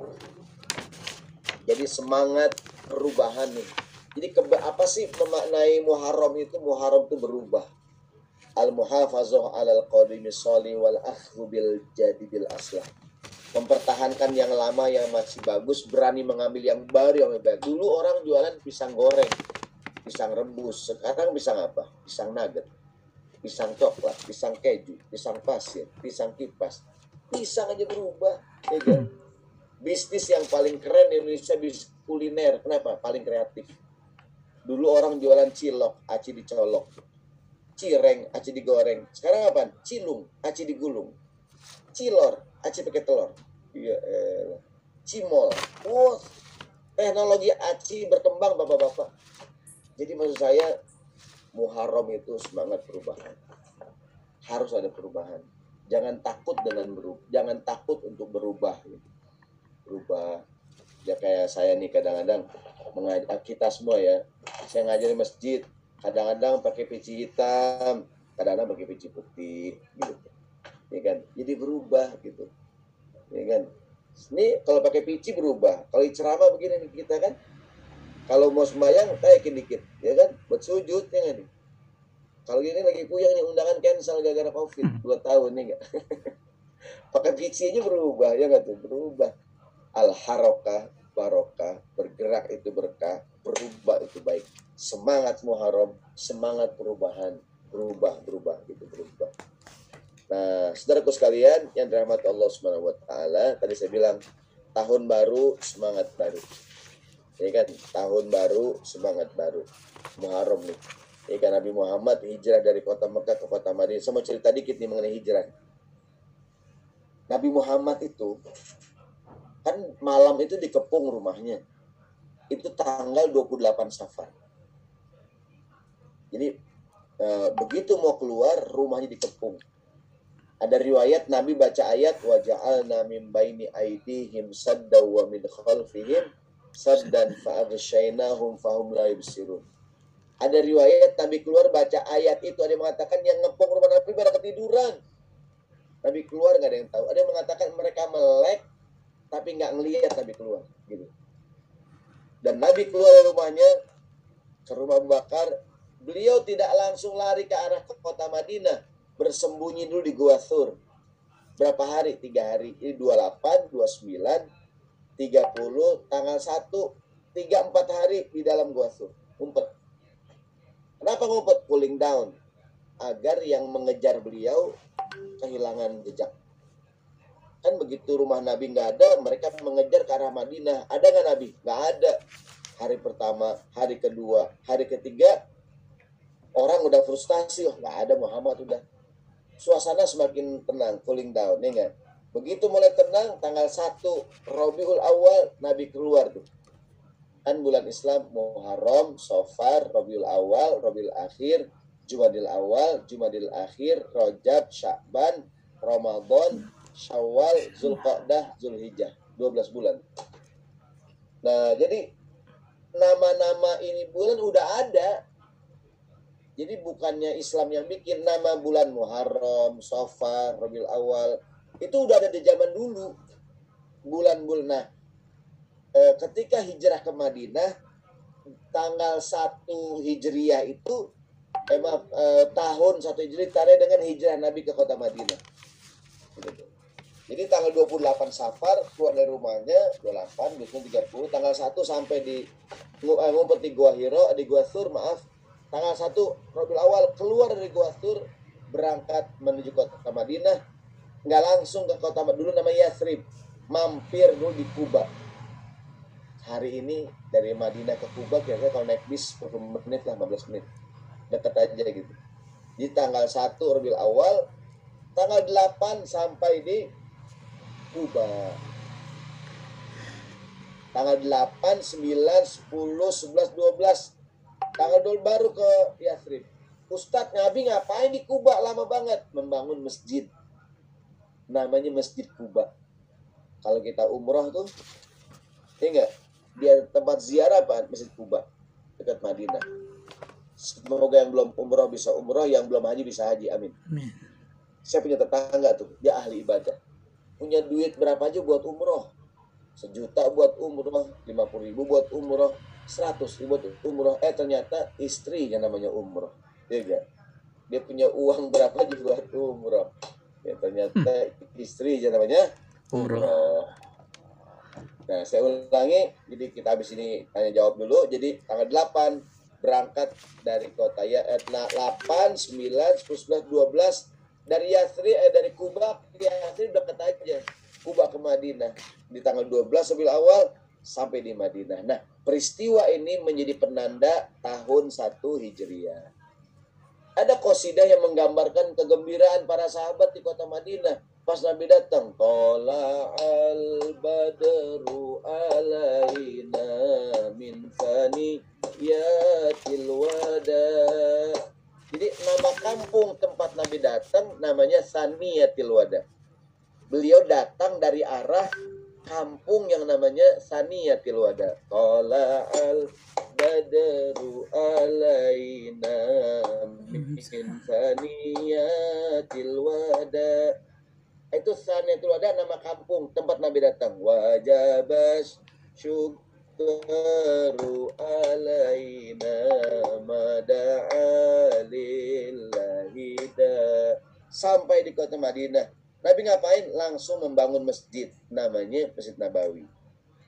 Speaker 2: Jadi semangat perubahan nih. Jadi apa sih memaknai Muharram itu? Muharram itu berubah. Al-muhafazah 'alal qadimi sholih wal akhdhu bil jadidil aslah. Mempertahankan yang lama yang masih bagus, berani mengambil yang baru yang lebih baik. Dulu orang jualan pisang goreng, pisang rebus. Sekarang pisang apa? Pisang nugget, pisang coklat, pisang keju, pisang pasir, pisang kipas. Pisang aja berubah. Ya, bisnis yang paling keren di Indonesia bisnis kuliner. Kenapa? Paling kreatif. Dulu orang jualan cilok, aci dicolok. Cireng, aci digoreng. Sekarang apa? Cilung, aci digulung. Cilor, aci pakai telur. Iya, cimol. Oh, teknologi aci berkembang bapak-bapak. Jadi maksud saya Muharram itu semangat perubahan. Harus ada perubahan. Jangan takut untuk berubah. Berubah. Ya kayak saya nih kadang-kadang mengajar kita semua ya. Saya ngajar di masjid, kadang-kadang pakai peci hitam, kadang-kadang pakai peci putih gitu. Ya kan? Jadi berubah gitu. Ya kan? Ini kalau pakai peci berubah. Kalau ceramah begini nih kita kan. Kalau mau sembahyang naikin dikit, ya kan? Buat sujud ya kan? Kalau gini lagi puyeng nih, undangan cancel gara-gara Covid 2 tahun nih enggak. Pakai peci aja berubah, ya enggak tuh? Berubah. Al-harokah barokah, bergerak itu berkah, berubah itu baik. Semangat Muharram, semangat perubahan, berubah gitu, berubah. Nah, saudaraku sekalian yang dirahmati Allah Subhanahu wa taala, tadi saya bilang tahun baru, semangat baru. Ya kan, tahun baru, semangat baru. Muharram nih. Ya kan, Nabi Muhammad hijrah dari kota Mekah ke kota Madinah. Saya mau cerita dikit nih mengenai hijrah. Nabi Muhammad itu kan malam itu dikepung rumahnya. Itu tanggal 28 Safar. Jadi begitu mau keluar rumahnya dikepung. Ada riwayat Nabi baca ayat wa ja'alna min baini aydihim sadda wa min khalfihim saddan fa'aghshaynahum fahum la yubsirun. Ada riwayat Nabi keluar baca ayat itu, ada yang mengatakan yang ngepung rumah Nabi pada ketiduran. Nabi keluar nggak ada yang tahu. Ada yang mengatakan mereka melek tapi nggak ngelihat Nabi keluar gitu. Dan Nabi keluar dari rumahnya ke rumah Abu Bakar, beliau tidak langsung lari ke arah kota Madinah, bersembunyi dulu di Gua Thur. Berapa hari? 3 hari. Ini 28, 29, 30, tanggal 1, 3-4 hari di dalam Gua Thur. Ngumpet. Kenapa ngumpet? Cooling down. Agar yang mengejar beliau kehilangan jejak. Kan begitu rumah Nabi nggak ada, mereka mengejar ke arah Madinah. Ada nggak Nabi? Nggak ada. Hari pertama, hari kedua, hari ketiga, orang udah frustasi. Oh, nggak ada Muhammad udah. Suasana semakin tenang, cooling down, ya nggak? Begitu mulai tenang, tanggal 1 Rabiul Awal, Nabi keluar tuh. Kan bulan Islam, Muharram, Safar, Rabiul Awal, Rabiul Akhir, Jumadil Awal, Jumadil Akhir, Rajab, Sya'ban, Ramadan, Syawal, Zulqa'dah, Zulhijjah. 12 bulan. Nah, jadi nama-nama ini bulan udah ada. Jadi bukannya Islam yang bikin nama bulan Muharram, Safar, Rabiul Awal. Itu udah ada di zaman dulu. Bulan-bulan. Nah, ketika hijrah ke Madinah, tanggal 1 Hijriah itu, tahun 1 Hijriah ditandai dengan hijrah Nabi ke kota Madinah. Gitu. Jadi tanggal 28 Safar keluar dari rumahnya, 28, 30, tanggal 1 sampai di ngumpet di Gua Hiro, di Gua Thur, maaf. Tanggal 1 Rabiul Awal keluar dari Gua Thur, berangkat menuju kota Madinah. Nggak langsung ke kota dulu namanya Yathrib, mampir dulu di Kuba. Hari ini dari Madinah ke Kuba kira-kira kalau naik bis 20 menit lah, 15 menit. Dekat aja gitu. Di tanggal 1 Rabiul Awal, tanggal 8 sampai di Kuba. Tanggal 8, 9, 10, 11, 12. Tanggal 12 baru ke Yathrib. Ustadz Nabi ngapain di Kuba lama banget? Membangun masjid. Namanya Masjid Kuba. Kalau kita umroh tuh, ya enggak? Dia tempat ziarah apa? Masjid Kuba. Dekat Madinah. Semoga yang belum umroh bisa umroh, yang belum haji bisa haji. Amin. Saya punya tetangga tuh, dia ahli ibadah. Punya duit berapa aja buat umroh. 1 juta buat umroh, 50.000 buat umroh, 100.000 buat umroh. Ternyata istrinya namanya umroh. Dia punya uang berapa aja buat umroh. Ya, ternyata istrinya namanya umroh. Nah, saya ulangi. Jadi kita habis ini tanya jawab dulu. Jadi tanggal 8 berangkat dari kota ya, 8, 9, 10, 11, 12 dari Yathrib, dari Kuba ke Yathrib dekat aja. Kuba ke Madinah di tanggal 12 Rabiul Awal sampai di Madinah. Nah, peristiwa ini menjadi penanda tahun 1 Hijriah. Ada qasidah yang menggambarkan kegembiraan para sahabat di kota Madinah pas Nabi datang. Tola'al badru alaina min faniyatil wada. Jadi nama kampung tempat tempat Nabi datang namanya Saniyatil Wada. Beliau datang dari arah kampung yang namanya Saniyatil Wada. Tala'al badru alaina min Saniyatil Wada. Itu Saniyatil Wada nama kampung tempat Nabi datang. Wajabas syukru alaina mada'a lillahi da. Sampai di kota Madinah, Nabi ngapain? Langsung membangun masjid, namanya Masjid Nabawi.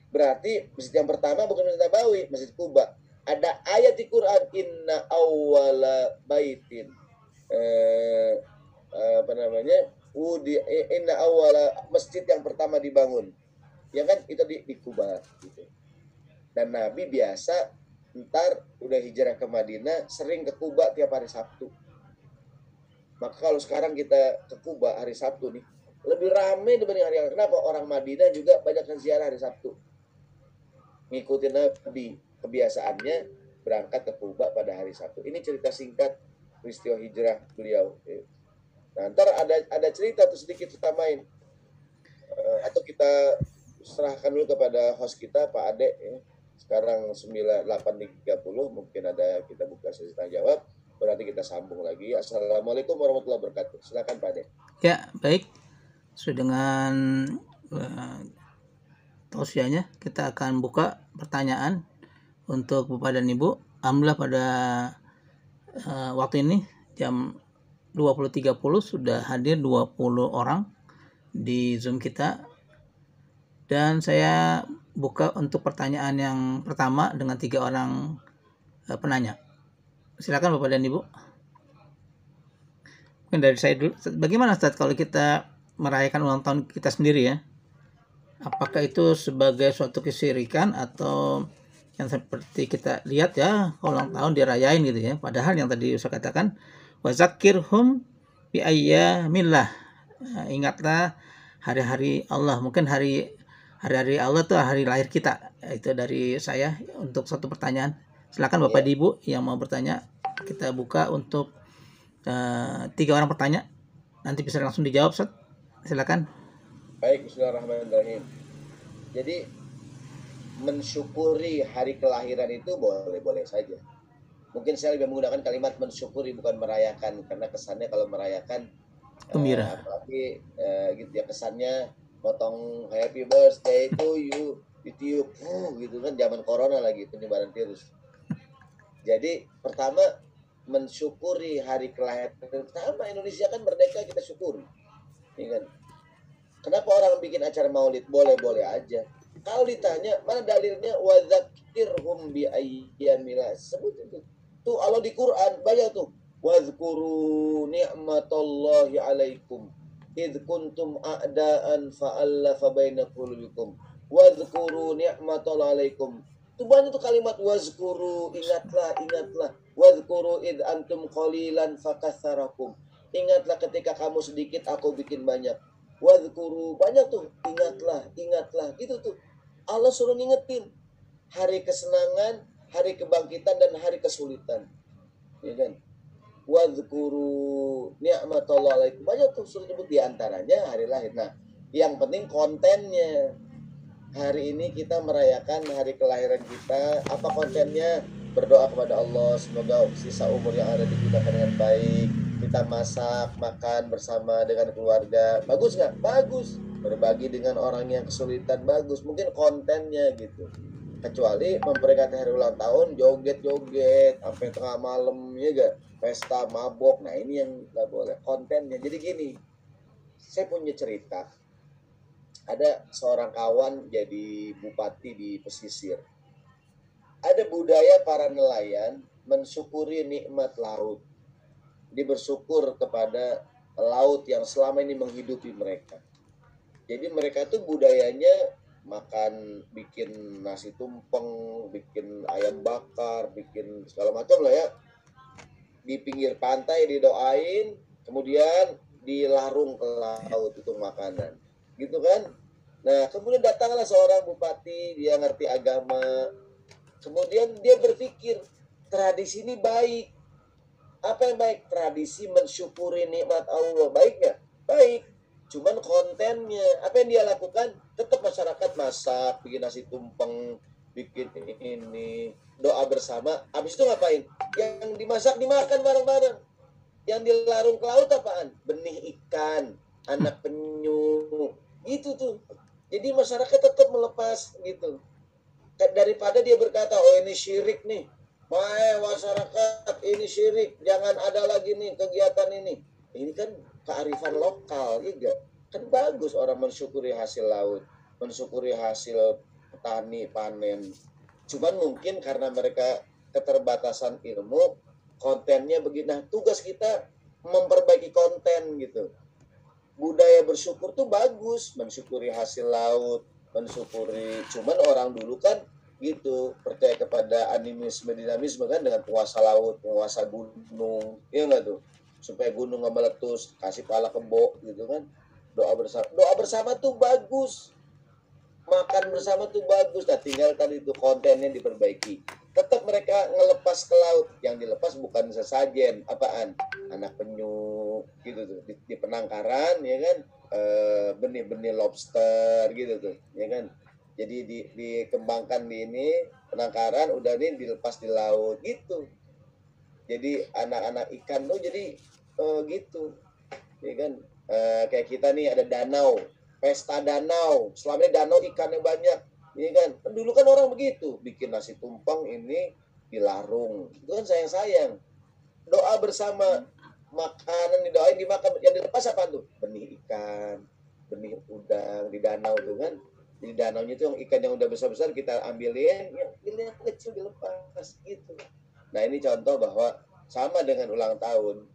Speaker 2: Berarti masjid yang pertama bukan Masjid Nabawi, Masjid Kuba. Ada ayat di Quran, inna awwala baitin inna awwala masjid yang pertama dibangun, ya kan, itu di Kuba gitu. Dan Nabi biasa ntar udah hijrah ke Madinah sering ke Kuba tiap hari Sabtu. Maka kalau sekarang kita ke Kuba hari Sabtu nih, lebih ramai dibanding hari yang. Kenapa? Orang Madinah juga banyak yang ziarah hari Sabtu. Ngikutin Nabi, kebiasaannya berangkat ke Kuba pada hari Sabtu. Ini cerita singkat peristiwa hijrah beliau. Nah, ntar ada cerita tuh sedikit kita main. Atau kita serahkan dulu kepada host kita, Pak Ade. Ya. Sekarang 8.30, mungkin ada kita buka sesi tanya jawab. Berarti kita sambung lagi. Assalamualaikum warahmatullahi wabarakatuh. Silakan Pak Ade.
Speaker 1: Ya, baik. Sesuai dengan tausiahnya, kita akan buka pertanyaan untuk Bapak dan Ibu. Alhamdulillah pada waktu ini jam 20.30 sudah hadir 20 orang di Zoom kita. Dan saya buka untuk pertanyaan yang pertama dengan 3 orang penanya. Silakan Bapak dan Ibu. Mungkin dari saya dulu. Bagaimana Ustaz kalau kita merayakan ulang tahun kita sendiri ya? Apakah itu sebagai suatu kesyirikan atau yang seperti kita lihat ya, ulang tahun dirayain gitu ya. Padahal yang tadi saya katakan wazakirhum bi ayyamillah. Ingatlah hari-hari Allah. Mungkin hari-hari Allah itu hari lahir kita. Itu dari saya untuk satu pertanyaan. Silakan Bapak dan Ibu yang mau bertanya. Kita buka untuk 3 orang bertanya. Nanti bisa langsung dijawab, Ustaz. Silakan.
Speaker 2: Baik, bismillahirrahmanirrahim. Jadi mensyukuri hari kelahiran itu boleh-boleh saja. Mungkin saya lebih menggunakan kalimat mensyukuri bukan merayakan, karena kesannya kalau merayakan
Speaker 1: gembira.
Speaker 2: Apalagi gitu ya, kesannya potong happy birthday to you, ditiup gitu kan, zaman corona lagi penyebaran virus. Jadi pertama mensyukuri hari kelahiran pertama Indonesia kan merdeka, kita syukuri. Ini kan. Kenapa orang bikin acara maulid? Boleh-boleh aja. Kalau ditanya mana dalilnya, wadzakirhum bi ayyamillah, sebut itu. Tuh Allah di Quran banyak tuh. Wadzkuru ni'matallahi alaikum idz kuntum a'daan fa'allafa baina qulubikum. Wadzkuru ni'matallahi alaikum. Tuh banyak tuh kalimat wadzkuru, ingatlah. Wadzkuru idz antum qalilan fakatsarakum. Ingatlah ketika kamu sedikit aku bikin banyak. Wadzkuru, banyak tuh, ingatlah gitu tuh. Allah suruh ngingetin hari kesenangan, hari kebangkitan, dan hari kesulitan, ya kan? Wadzkuru ni'matallahi alaikum, banyak tuh suruh nyebut, diantaranya hari lahir. Nah, yang penting kontennya. Hari ini kita merayakan hari kelahiran kita. Apa kontennya? Berdoa kepada Allah semoga sisa umur yang ada digunakan dengan baik. Kita masak, makan bersama dengan keluarga. Bagus nggak? Bagus. Berbagi dengan orang yang kesulitan, bagus. Mungkin kontennya gitu. Kecuali memperingati hari ulang tahun, joget-joget sampai tengah malam, ya gak? Pesta, mabok. Nah ini yang nggak boleh. Kontennya. Jadi gini, saya punya cerita. Ada seorang kawan jadi bupati di pesisir. Ada budaya para nelayan mensyukuri nikmat laut. Dia bersyukur kepada laut yang selama ini menghidupi mereka. Jadi mereka tuh budayanya makan, bikin nasi tumpeng, bikin ayam bakar, bikin segala macam lah ya. Di pinggir pantai didoain, kemudian dilarung ke laut itu makanan. Gitu kan? Nah, kemudian datanglah seorang bupati, dia ngerti agama. Kemudian dia berpikir, tradisi ini baik. Apa yang baik? Tradisi mensyukuri nikmat Allah. Baik nggak? Baik. Cuman kontennya, apa yang dia lakukan? Tetap masyarakat masak, bikin nasi tumpeng, bikin ini, doa bersama. Habis itu ngapain? Yang dimasak dimakan bareng-bareng. Yang dilarung ke laut apaan? Benih ikan, anak penyu. Gitu tuh. Jadi masyarakat tetap melepas gitu. Daripada dia berkata, oh ini syirik nih. Masyarakat ini syirik, jangan ada lagi nih kegiatan ini. Ini kan kearifan lokal, iya kan bagus orang mensyukuri hasil laut, mensyukuri hasil petani panen. Cuman mungkin karena mereka keterbatasan ilmu, kontennya begini. Nah, tugas kita memperbaiki konten gitu. Budaya bersyukur tuh bagus, mensyukuri hasil laut, mensyukuri. Cuman orang dulu kan gitu percaya kepada animisme dinamisme kan, dengan puasa laut, puasa gunung, ya nggak tuh, supaya gunung nggak meletus, kasih pala kebo gitu kan. Doa bersama tuh bagus, makan bersama tuh bagus. Nah, tinggal tadi itu kontennya diperbaiki. Tetap mereka ngelepas ke laut, yang dilepas bukan sesajen, apaan, anak penyu gitu tuh di penangkaran, ya kan, benih-benih lobster gitu tuh, ya kan. Jadi dikembangkan di ini penangkaran, udah nih dilepas di laut gitu. Jadi anak-anak ikan tuh jadi gitu, ya kan. Kayak kita nih ada danau, pesta danau. Selama ini danau ikannya banyak, ya kan. Dulu kan orang begitu, bikin nasi tumpeng ini dilarung. Itu kan sayang-sayang. Doa bersama, makanan didoain dimakan, yang dilepas apa tuh? Benih ikan, benih udang di danau tuh kan. Di danaunya itu yang ikan yang udah besar-besar kita ambilin, yang kecil dilepas gitu. Nah, ini contoh bahwa sama dengan ulang tahun,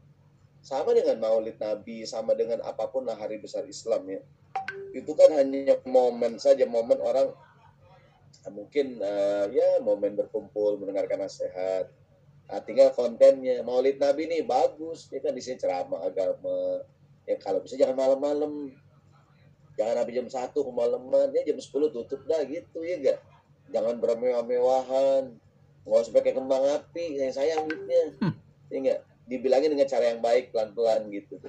Speaker 2: sama dengan Maulid Nabi, sama dengan apapun hari besar Islam ya. Itu kan hanya momen saja, momen orang mungkin ya momen berkumpul mendengarkan nasihat. Nah, tinggal kontennya. Maulid Nabi nih bagus, ya kan, di sini ceramah agama. Ya kalau bisa jangan malam-malam. Jangan habis jam 1 kemalaman, ya jam 10 tutup dah gitu, ya enggak. Jangan bermewah-mewahan. Nggak usah pakai kembang api, sayang duitnya. Ya enggak. Dibilangin dengan cara yang baik, pelan-pelan gitu.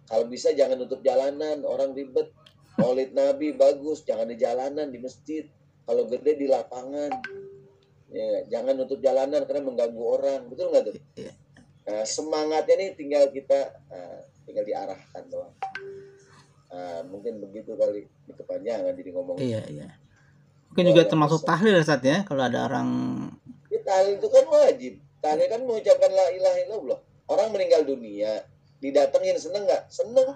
Speaker 2: Kalau bisa jangan nutup jalanan, orang ribet. Maulid Nabi bagus, jangan di jalanan, di masjid. Kalau gede di lapangan. Ya, jangan nutup jalanan karena mengganggu orang. Betul nggak tuh? Nah, semangatnya nih tinggal kita tinggal diarahkan doang. Mungkin begitu kali, di kepanjangan jadi ngomong.
Speaker 1: Iya. Mungkin juga termasuk tahlil saat ya, kalau ada orang.
Speaker 2: Ya, tahlil itu kan wajib. Tahlil kan mengucapkan la ilaha illallah. Orang meninggal dunia, didatengin, seneng nggak? Seneng.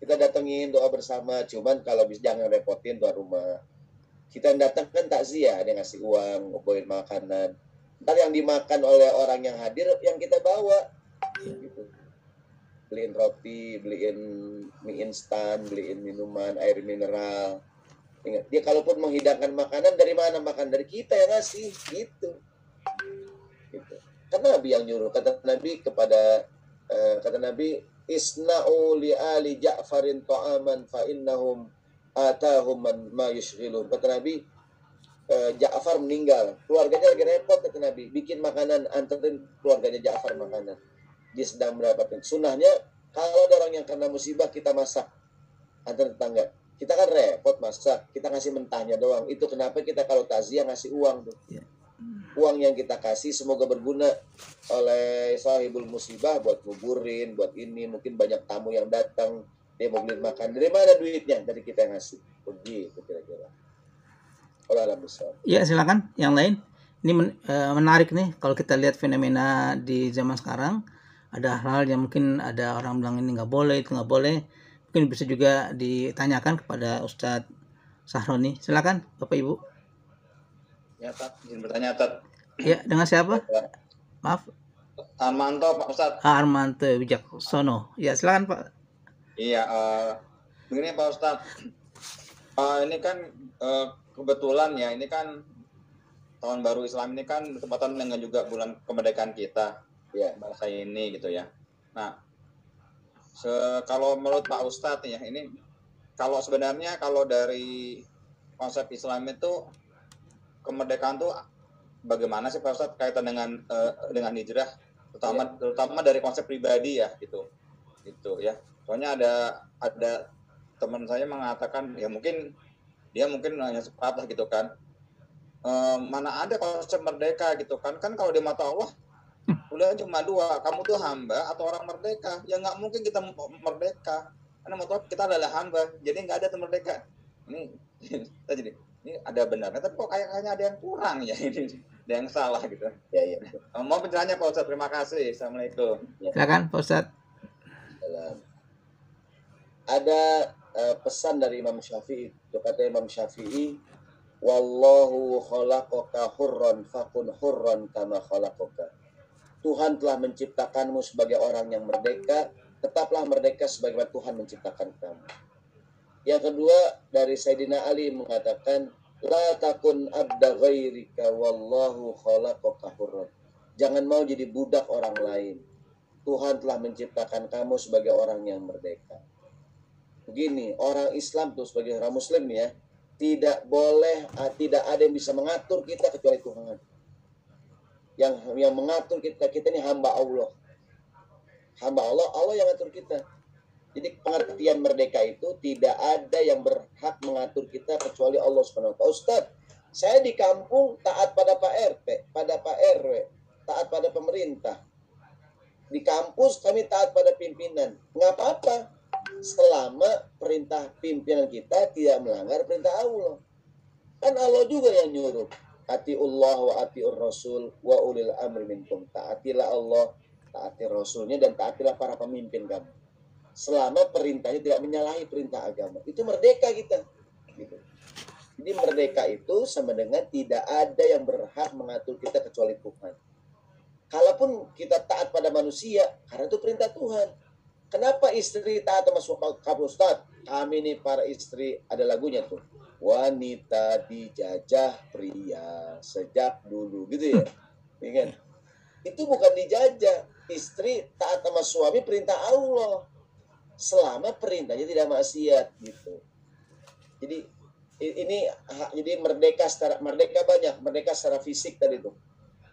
Speaker 2: Kita datengin, doa bersama. Cuman kalau bisa jangan repotin tuan rumah. Kita yang datang kan takziah, dia ngasih uang, bawain makanan. Ntar yang dimakan oleh orang yang hadir, yang kita bawa. Gitu. Beliin roti, beliin mie instan, beliin minuman, air mineral. Ingat, dia kalaupun menghidangkan makanan, dari mana makan? Dari kita yang ngasih, gitu. Kan Nabi yang nyuruh. Kata Nabi kepada, kata Nabi, isna'u li ali Ja'farin ta'aman fa innahum atahum ma yushghilun. Kata Nabi, Ja'far meninggal, keluarganya lagi repot, kata Nabi, bikin makanan, anterin keluarganya Ja'far makanan. Dia sedang mendapatkan sunnahnya. Kalau ada orang yang kena musibah, kita masak, antar tetangga. Kita kan repot masak, kita ngasih mentahnya doang. Itu kenapa kita kalau takziah ngasih uang tuh. Uang yang kita kasih semoga berguna oleh sahibul musibah, buat nguburin, buat ini. Mungkin banyak tamu yang datang, dia mau beli makan. Dari mana duitnya? Dari kita yang ngasih. Begitu kira-kira. Alam besar.
Speaker 1: Ya, silakan yang lain. Ini menarik nih kalau kita lihat fenomena di zaman sekarang. Ada hal yang mungkin ada orang bilang ini nggak boleh, itu nggak boleh. Mungkin bisa juga ditanyakan kepada Ustadz Sahroni. Silakan Bapak Ibu.
Speaker 5: Ya Pak, izin bertanya Tat.
Speaker 1: Ya, dengan siapa? Maaf.
Speaker 5: Armanto Pak Ustadz.
Speaker 1: Armanto Wijaksono. Ya, silakan Pak.
Speaker 5: Iya, begini Pak Ustadz. Ini kan kebetulan ya, ini kan tahun baru Islam ini kan bertepatan dengan juga bulan kemerdekaan kita, ya, bangsa ini gitu ya. Nah, kalau menurut Pak Ustadz ya, ini kalau sebenarnya kalau dari konsep Islam itu kemerdekaan tuh bagaimana sih Pak Ustadz kaitan dengan hijrah? terutama dari konsep pribadi ya gitu ya. Soalnya ada teman saya mengatakan ya mungkin hanya sepatah gitu kan, mana ada konsep merdeka gitu kan kalau di mata Allah udah cuma dua, kamu tuh hamba atau orang merdeka. Ya nggak mungkin kita merdeka karena mata kita adalah hamba, jadi nggak ada tuh merdeka. Ini jadi ini ada benarnya, tapi kok kayaknya ada yang kurang ya, ini ada yang salah gitu.
Speaker 2: Ya.
Speaker 5: Mau penjelasannya Pak Ustadz, terima kasih. Assalamualaikum.
Speaker 1: Silakan Pak Ustadz.
Speaker 2: Ada pesan dari Imam Syafi'i. Kata Imam Syafi'i, wallahu khalaqaka hurran fakun hurran kama khalaqaka. Tuhan telah menciptakanmu sebagai orang yang merdeka, tetaplah merdeka sebagaimana Tuhan menciptakan kamu. Yang kedua dari Sayyidina Ali mengatakan, la takun abda ghairika wallahu khalaqaka hurran. Jangan mau jadi budak orang lain. Tuhan telah menciptakan kamu sebagai orang yang merdeka. Begini, orang Islam tuh sebagai orang Muslim ya, tidak ada yang bisa mengatur kita kecuali Tuhan. Yang mengatur kita ini hamba Allah. Hamba Allah yang ngatur kita. Jadi pengertian merdeka itu tidak ada yang berhak mengatur kita kecuali Allah SWT. Ustaz, saya di kampung taat pada Pak RT, pada Pak RW, taat pada pemerintah. Di kampus kami taat pada pimpinan. Nggak apa-apa, selama perintah pimpinan kita tidak melanggar perintah Allah. Kan Allah juga yang nyuruh. Atiullah wa atiur rasul wa ulil amri minkum. Taatilah Allah, taati rasulnya, dan taatilah para pemimpin kamu. Selama perintahnya tidak menyalahi perintah agama. Itu merdeka kita. Gitu. Jadi merdeka itu sama dengan tidak ada yang berhak mengatur kita kecuali Tuhan. Kalaupun kita taat pada manusia, karena itu perintah Tuhan. Kenapa istri taat sama suami? Ustaz, kami nih para istri, ada lagunya tuh. Wanita dijajah pria sejak dulu, gitu ya. Ya kan? Itu bukan dijajah. Istri taat sama suami perintah Allah. Selama perintahnya tidak maksiat, gitu. Jadi jadi merdeka banyak, merdeka secara fisik tadi tuh.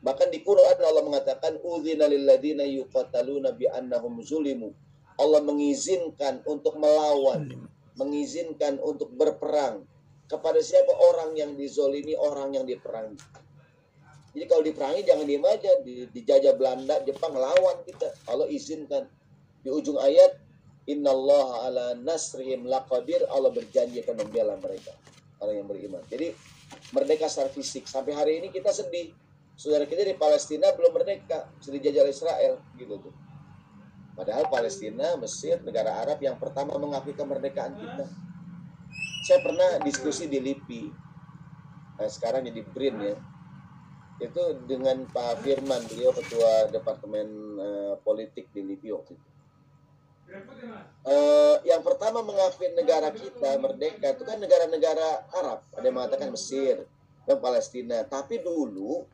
Speaker 2: Bahkan di Quran Allah mengatakan udzina lil ladzina yuqataluna bi annahum zulimu. Allah mengizinkan untuk melawan, mengizinkan untuk berperang kepada siapa? Orang yang dizolimi, orang yang diperangi. Jadi kalau diperangi jangan diem aja, dijajah Belanda, Jepang lawan kita. Allah izinkan. Di ujung ayat, innallaha ala nasrihim laqadir, Allah berjanji akan membela mereka, orang yang beriman. Jadi merdeka secara fisik. Sampai hari ini kita sedih. Saudara kita di Palestina belum merdeka, sedih dijajah Israel, gitu tuh. Padahal Palestina, Mesir, negara Arab yang pertama mengakui kemerdekaan kita. Saya pernah diskusi di LIPI, sekarang jadi BRIN ya. Itu dengan Pak Firman, beliau ketua Departemen Politik di LIPI waktu itu. Yang pertama mengakui negara kita merdeka itu kan negara-negara Arab. Ada yang mengatakan Mesir dan Palestina. Tapi dulu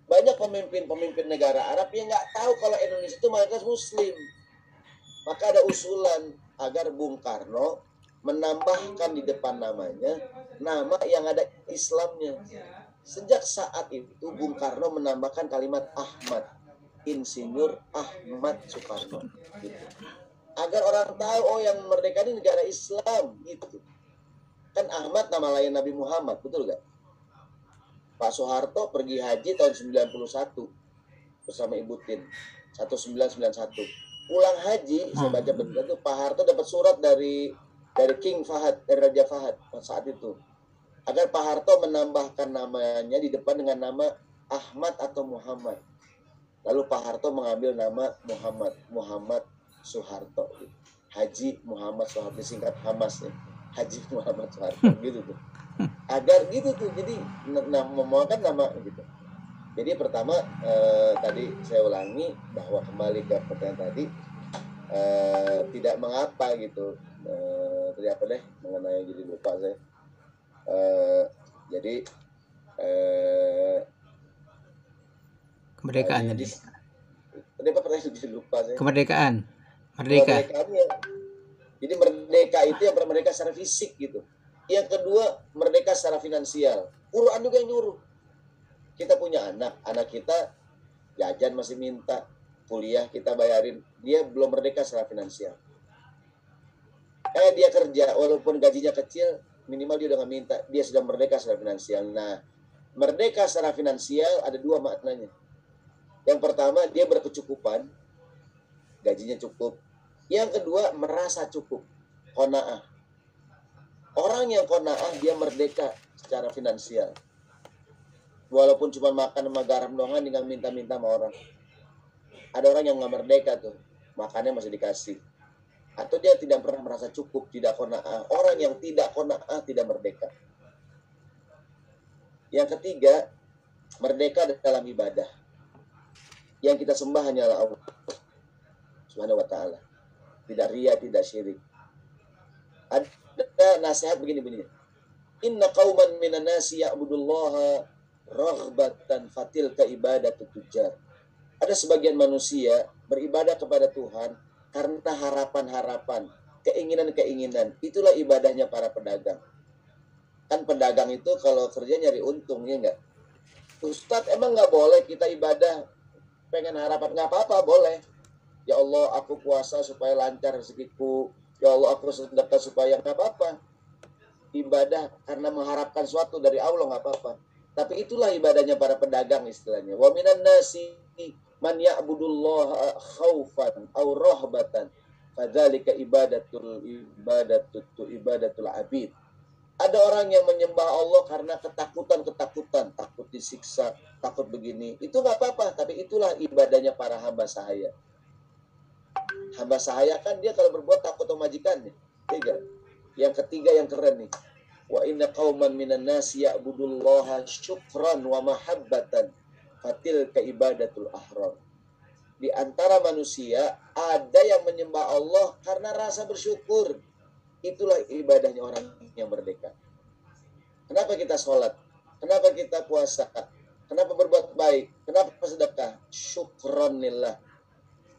Speaker 2: banyak pemimpin-pemimpin negara Arab yang nggak tahu kalau Indonesia itu mayoritas Muslim. Maka ada usulan agar Bung Karno menambahkan di depan namanya nama yang ada Islamnya. Sejak saat itu Bung Karno menambahkan kalimat Ahmad, Insinyur Ahmad Soekarno. Gitu. Agar orang tahu oh yang merdeka ini negara Islam gitu. Kan Ahmad nama lain Nabi Muhammad, betul gak? Pak Soeharto pergi haji tahun 91 bersama Ibu Tin 1991. Pulang haji, saya baca betul itu Pak Harto dapat surat dari King Fahad, dari Raja Fahad saat itu. Agar Pak Harto menambahkan namanya di depan dengan nama Ahmad atau Muhammad. Lalu Pak Harto mengambil nama Muhammad Soeharto. Haji Muhammad Soeharto, singkat Hamas ya. Haji Muhammad Soeharto gitu tuh. Agar gitu tuh. Jadi memohonkan nama gitu. Jadi pertama tadi saya ulangi bahwa kembali ke pertanyaan tadi tidak mengapa gitu. Tadi apa deh mengenai jadi lupa saya. Jadi
Speaker 1: kemerdekaan tadi.
Speaker 2: Tadi apa pertanyaan jadi lupa saya.
Speaker 1: Kemerdekaan.
Speaker 2: Kemerdekaannya. Jadi merdeka itu yang merdeka secara fisik gitu. Yang kedua merdeka secara finansial. Quran juga yang nyuruh. Kita punya anak kita jajan masih minta, kuliah kita bayarin, dia belum merdeka secara finansial. Dia kerja walaupun gajinya kecil, minimal dia udah nggak minta, dia sudah merdeka secara finansial. Nah, merdeka secara finansial ada dua maknanya. Yang pertama, dia berkecukupan, gajinya cukup. Yang kedua, merasa cukup, qanaah. Orang yang qanaah dia merdeka secara finansial. Walaupun cuma makan sama garam doangan, tinggal minta-minta sama orang. Ada orang yang nggak merdeka tuh, makannya masih dikasih. Atau dia tidak pernah merasa cukup, tidak qanaah. Orang yang tidak qanaah tidak merdeka. Yang ketiga, merdeka dalam ibadah. Yang kita sembah hanyalah Allah Subhanahu wa ta'ala. Tidak riya, tidak syirik. Ada nasihat begini-begini. Inna qauman minan nasi ya'budullaha raghbatan fatilka ibadatu tujar. Ada sebagian manusia beribadah kepada Tuhan karena harapan-harapan, keinginan-keinginan. Itulah ibadahnya para pedagang. Kan pedagang itu kalau kerja nyari untung, ya enggak? Ustadz, emang nggak boleh kita ibadah pengen harapan? Nggak apa-apa, boleh. Ya Allah, aku puasa supaya lancar rezekiku. Ya Allah, aku sedekah supaya nggak apa-apa. Ibadah karena mengharapkan sesuatu dari Allah nggak apa-apa. Tapi itulah ibadahnya para pedagang istilahnya. Wa minan nasi man ya'budullaha khaufan aw rahbatan fadzalika ibadatul abid. Ada orang yang menyembah Allah karena ketakutan, takut disiksa, takut begini. Itu nggak apa-apa, tapi itulah ibadahnya para hamba sahaya. Hamba sahaya kan dia kalau berbuat takut sama majikannya. Tiga. Yang ketiga yang keren nih. Wa inna qauman minan nasi ya'budullaha syukran wa mahabbatan fatilka ibadatul ahram. Di antara manusia ada yang menyembah Allah karena rasa bersyukur. Itulah ibadahnya orang yang merdeka. Kenapa kita sholat? Kenapa kita puasa? Kenapa berbuat baik? Kenapa sedekah? Syukronillah.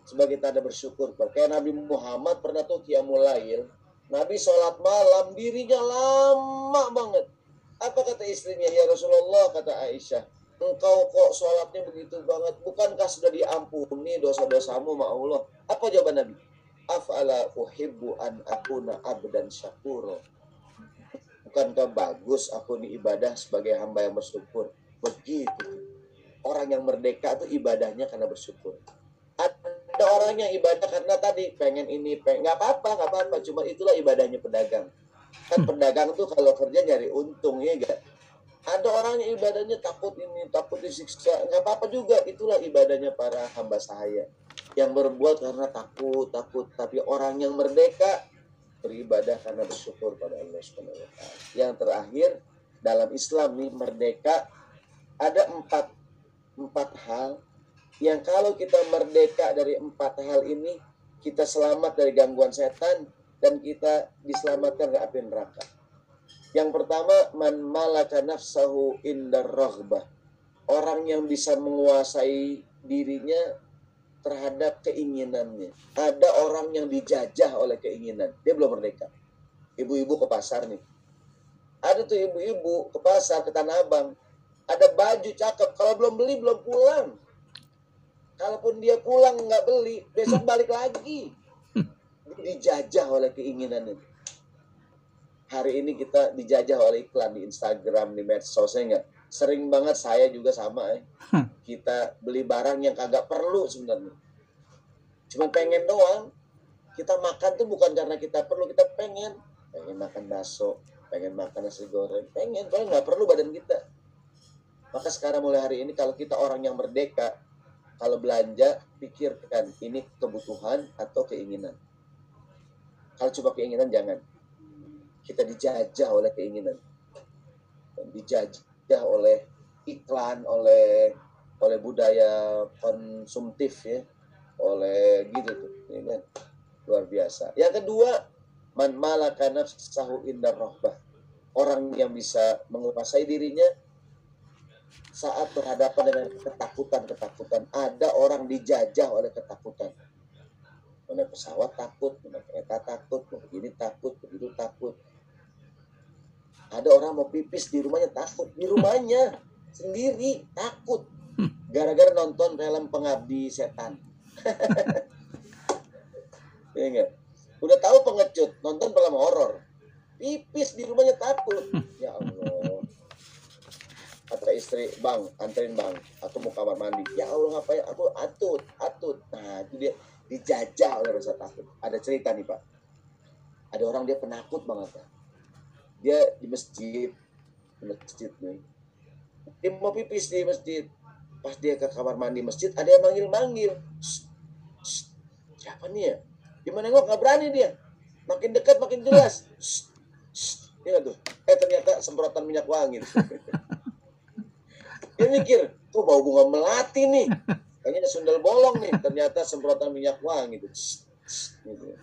Speaker 2: Sebagai tanda bersyukur. Kayak Nabi Muhammad pernah tuh qiyamul lail. Nabi sholat malam, dirinya lama banget. Apa kata istrinya? Ya Rasulullah, kata Aisyah, engkau kok sholatnya begitu banget? Bukankah sudah diampuni dosa-dosamu sama Allah? Apa jawaban Nabi? Af'ala uhibbu an akuna abdan syakuro. Bukankah bagus aku ini ibadah sebagai hamba yang bersyukur? Begitu. Orang yang merdeka itu ibadahnya karena bersyukur. Ada orang yang ibadah karena tadi pengen ini, nggak apa-apa. Cuma itulah ibadahnya pedagang. Kan pedagang tuh kalau kerja nyari untung, ya enggak? Ada orang yang ibadahnya takut ini, takut disiksa, nggak apa-apa juga. Itulah ibadahnya para hamba sahaya yang berbuat karena takut. Tapi orang yang merdeka beribadah karena bersyukur pada Allah Subhanahu wa ta'ala. Yang terakhir dalam Islam nih, merdeka ada empat hal yang kalau kita merdeka dari empat hal ini, kita selamat dari gangguan setan dan kita diselamatkan dari api neraka. Yang pertama, man malaka nafsahu indar raghbah. Orang yang bisa menguasai dirinya terhadap keinginannya. Ada orang yang dijajah oleh keinginan, dia belum merdeka. Ibu-ibu ke pasar nih. Ada tuh ibu-ibu ke pasar, ke Tanah Abang. Ada baju cakep, kalau belum beli belum pulang. Kalaupun dia pulang nggak beli, besok balik lagi. Dijajah oleh keinginan itu. Hari ini kita dijajah oleh iklan di Instagram, di medsos, enggak? Sering banget saya juga sama Kita beli barang yang kagak perlu sebenarnya. Cuma pengen doang. Kita makan tuh bukan karena kita perlu, kita pengen makan bakso, pengen makan nasi goreng, pengen nggak perlu badan kita. Maka sekarang mulai hari ini kalau kita orang yang merdeka, kalau belanja, pikirkan ini kebutuhan atau keinginan. Kalau cuma keinginan, jangan. Kita dijajah oleh keinginan. Dijajah oleh iklan, oleh budaya konsumtif, ya. Oleh gitu tuh. Ya kan? Luar biasa. Yang kedua, man malaka nafsahu indar rahbah. Orang yang bisa menguasai dirinya saat berhadapan dengan ketakutan. Ada orang dijajah oleh ketakutan. Mau naik pesawat takut, mau naik kereta takut, mau begini takut, begitu takut. Ada orang mau pipis di rumahnya takut. Di rumahnya sendiri takut. Gara-gara nonton film Pengabdi Setan. Ya enggak? Udah tahu pengecut, nonton film horor. Pipis di rumahnya takut. Ya Allah. Kata istri, "Bang, anterin Bang. Aku mau kamar mandi." Ya Allah, ngapain? Aku atut. Nah, itu dia dijajah oleh rasa takut. Ada cerita nih, Pak. Ada orang dia penakut banget, Pak. Dia di masjid nih. Dia mau pipis di masjid. Pas dia ke kamar mandi masjid, ada yang manggil-manggil. Siapa nih ya? Dia menengok, nggak berani dia. Makin dekat makin jelas. Iya tuh. Ternyata semprotan minyak wangi. Dia mikir, kok bau bunga melati nih. Kayaknya sundel bolong nih. Ternyata semprotan minyak wangi gitu. Gitu.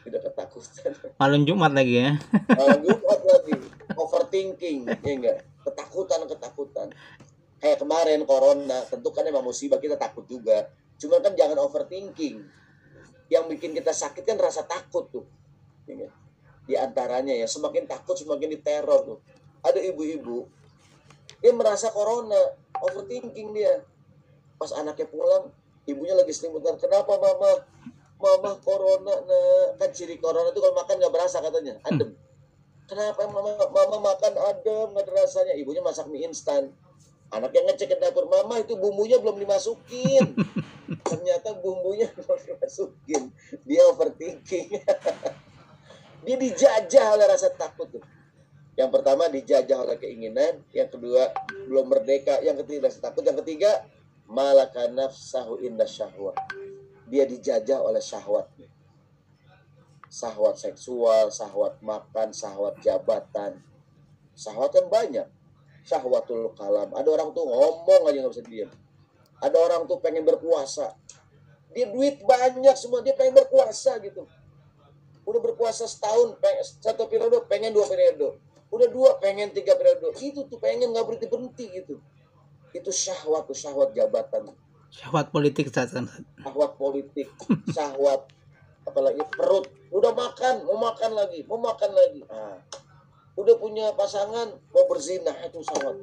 Speaker 2: Tidak ketakutan.
Speaker 1: Malam Jumat lagi ya.
Speaker 2: Malam Jumat lagi. Overthinking, ya enggak? Ketakutan. Kayak kemarin corona, tentu kan emang musibah, kita takut juga. Cuma kan jangan overthinking. Yang bikin kita sakit kan rasa takut tuh. Ya enggak? Di antaranya ya, semakin takut semakin diteror tuh. Ada ibu-ibu, dia merasa corona, overthinking dia. Pas anaknya pulang, ibunya lagi selimutan. "Kenapa mama? Mama corona, nah." Kan ciri corona itu kalau makan nggak berasa katanya, adem. "Kenapa mama makan adem, nggak ada rasanya?" Ibunya masak mie instan. Anaknya ngecek ke dapur, "Mama, itu bumbunya belum dimasukin." Ternyata bumbunya belum dimasukin. Dia overthinking. Dia dijajah oleh rasa takut tuh. Yang pertama dijajah oleh keinginan, yang kedua belum merdeka, yang ketiga rasa takut, yang ketiga malaka nafsahu inda syahwat. Dia dijajah oleh syahwat. Syahwat seksual, syahwat makan, syahwat jabatan. Syahwat kan banyak. Syahwatul kalam. Ada orang tuh ngomong aja nggak bisa diam. Ada orang tuh pengen berpuasa. Dia duit banyak semua, dia pengen berpuasa gitu. Udah berpuasa setahun, satu periode pengen 2 periode. Udah 2 pengen 3 periode. Itu tuh pengen nggak berhenti gitu. Itu syahwat tuh, syahwat jabatan.
Speaker 1: Syahwat politik saat kan.
Speaker 2: Syahwat politik, syahwat apalagi perut. Udah makan, mau makan lagi. Nah, udah punya pasangan, mau berzina, itu syahwat.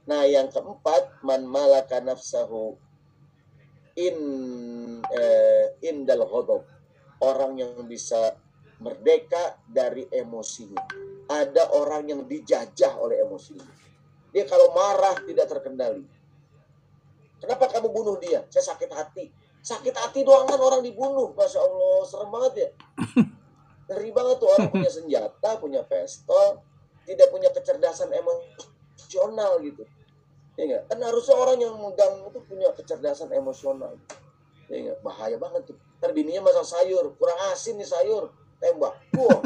Speaker 2: Nah, yang keempat, man malaka nafsahu indal ghadab. Orang yang bisa merdeka dari emosinya. Ada orang yang dijajah oleh emosinya. Dia kalau marah tidak terkendali. "Kenapa kamu bunuh dia?" "Saya sakit hati." Sakit hati doang kan orang dibunuh. Masya Allah, serem banget ya. Ngeri banget tuh, orang punya senjata, punya pistol, tidak punya kecerdasan emosional gitu. Ya enggak? Kan harusnya orang yang megang itu punya kecerdasan emosional. Ya enggak? Bahaya banget tuh. Ntar bininya masak sayur, kurang asin nih sayur, tembak. Wah,